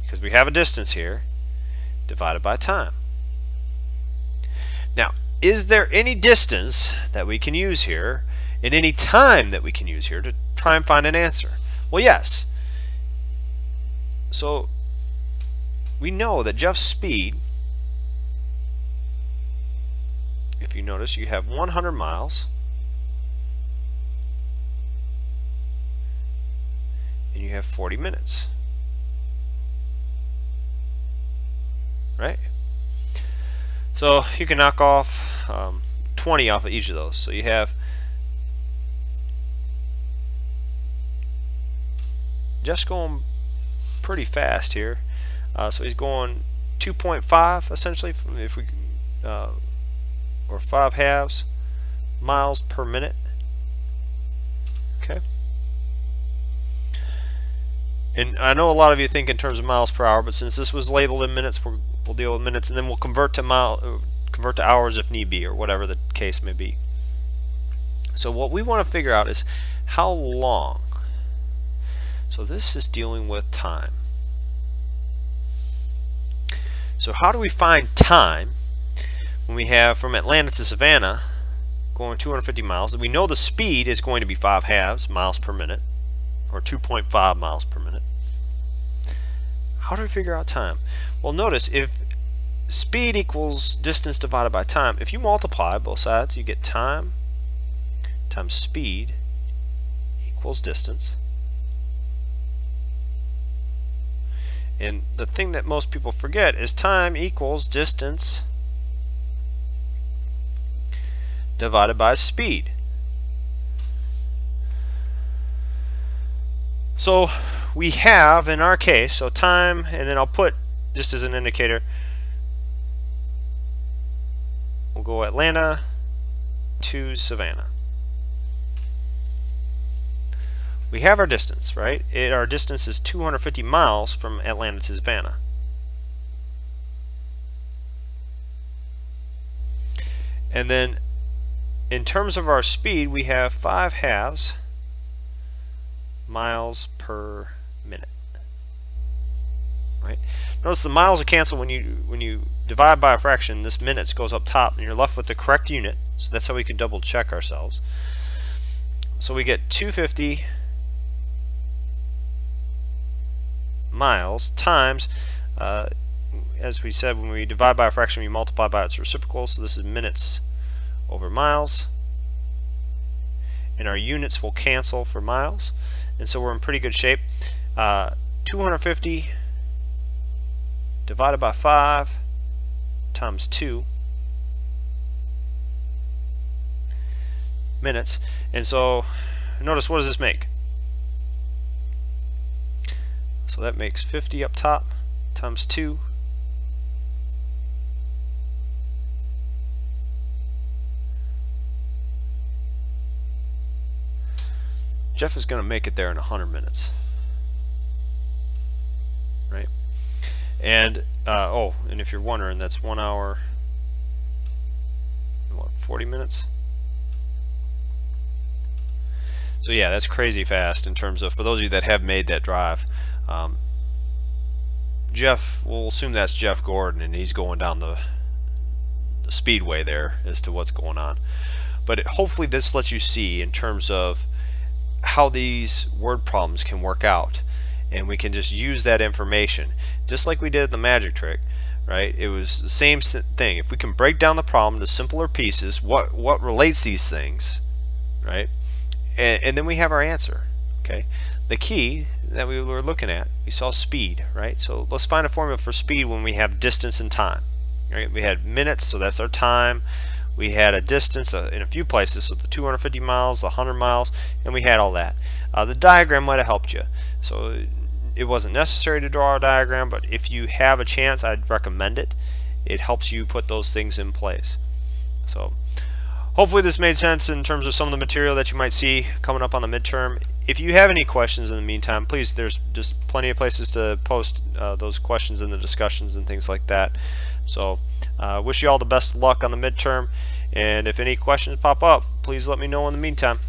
because we have a distance here, divided by time. Now, is there any distance that we can use here and any time that we can use here to try and find an answer? Well, yes. So we know that Jeff's speed, if you notice, you have 100 miles and you have 40 minutes, right? So you can knock off 20 off of each of those. So you have just going pretty fast here. So he's going 2.5 essentially, if we or 5 halves miles per minute. Okay. And I know a lot of you think in terms of miles per hour, but since this was labeled in minutes, we'll deal with minutes, and then we'll convert to hours if need be, or whatever the case may be. So what we want to figure out is how long. So this is dealing with time. So how do we find time when we have from Atlanta to Savannah going 250 miles, and we know the speed is going to be 5 halves miles per minute, or 2.5 miles per minute? How do we figure out time? Well, notice if speed equals distance divided by time, if you multiply both sides, you get time times speed equals distance. And the thing that most people forget is time equals distance divided by speed. So we have, in our case, so time, and then I'll put, just as an indicator, we'll go Atlanta to Savannah. We have our distance, right? Our distance is 250 miles from Atlanta to Savannah. And then in terms of our speed, we have 5 halves miles per minute, right? Notice the miles are canceled when you divide by a fraction. This minutes goes up top, and you're left with the correct unit. So that's how we can double check ourselves. So we get 250 miles times, as we said, when we divide by a fraction, we multiply by its reciprocal. So this is minutes over miles, and our units will cancel for miles, and so we're in pretty good shape. 250 divided by 5 times 2 minutes, and so notice, what does this make? So that makes 50 up top times 2 Jeff is going to make it there in 100 minutes, right? And oh, and if you're wondering, that's 1 hour and what, 40 minutes? So yeah, that's crazy fast in terms of, for those of you that have made that drive. Jeff, we'll assume that's Jeff Gordon, and he's going down the speedway there as to what's going on. But hopefully this lets you see in terms of how these word problems can work out, and we can just use that information just like we did in the magic trick, right? It was the same thing. If we can break down the problem to simpler pieces, what relates these things, right? And then we have our answer. Okay, the key that we were looking at, we saw speed, right? So let's find a formula for speed when we have distance and time, right? We had minutes, so that's our time. We had a distance in a few places, so the 250 miles, the 100 miles, and we had all that. The diagram might have helped you. So it wasn't necessary to draw a diagram, but if you have a chance, I'd recommend it. it helps you put those things in place. So hopefully this made sense in terms of some of the material that you might see coming up on the midterm. If you have any questions in the meantime, please, there's just plenty of places to post those questions in the discussions and things like that. So wish you all the best of luck on the midterm, and if any questions pop up, please let me know in the meantime.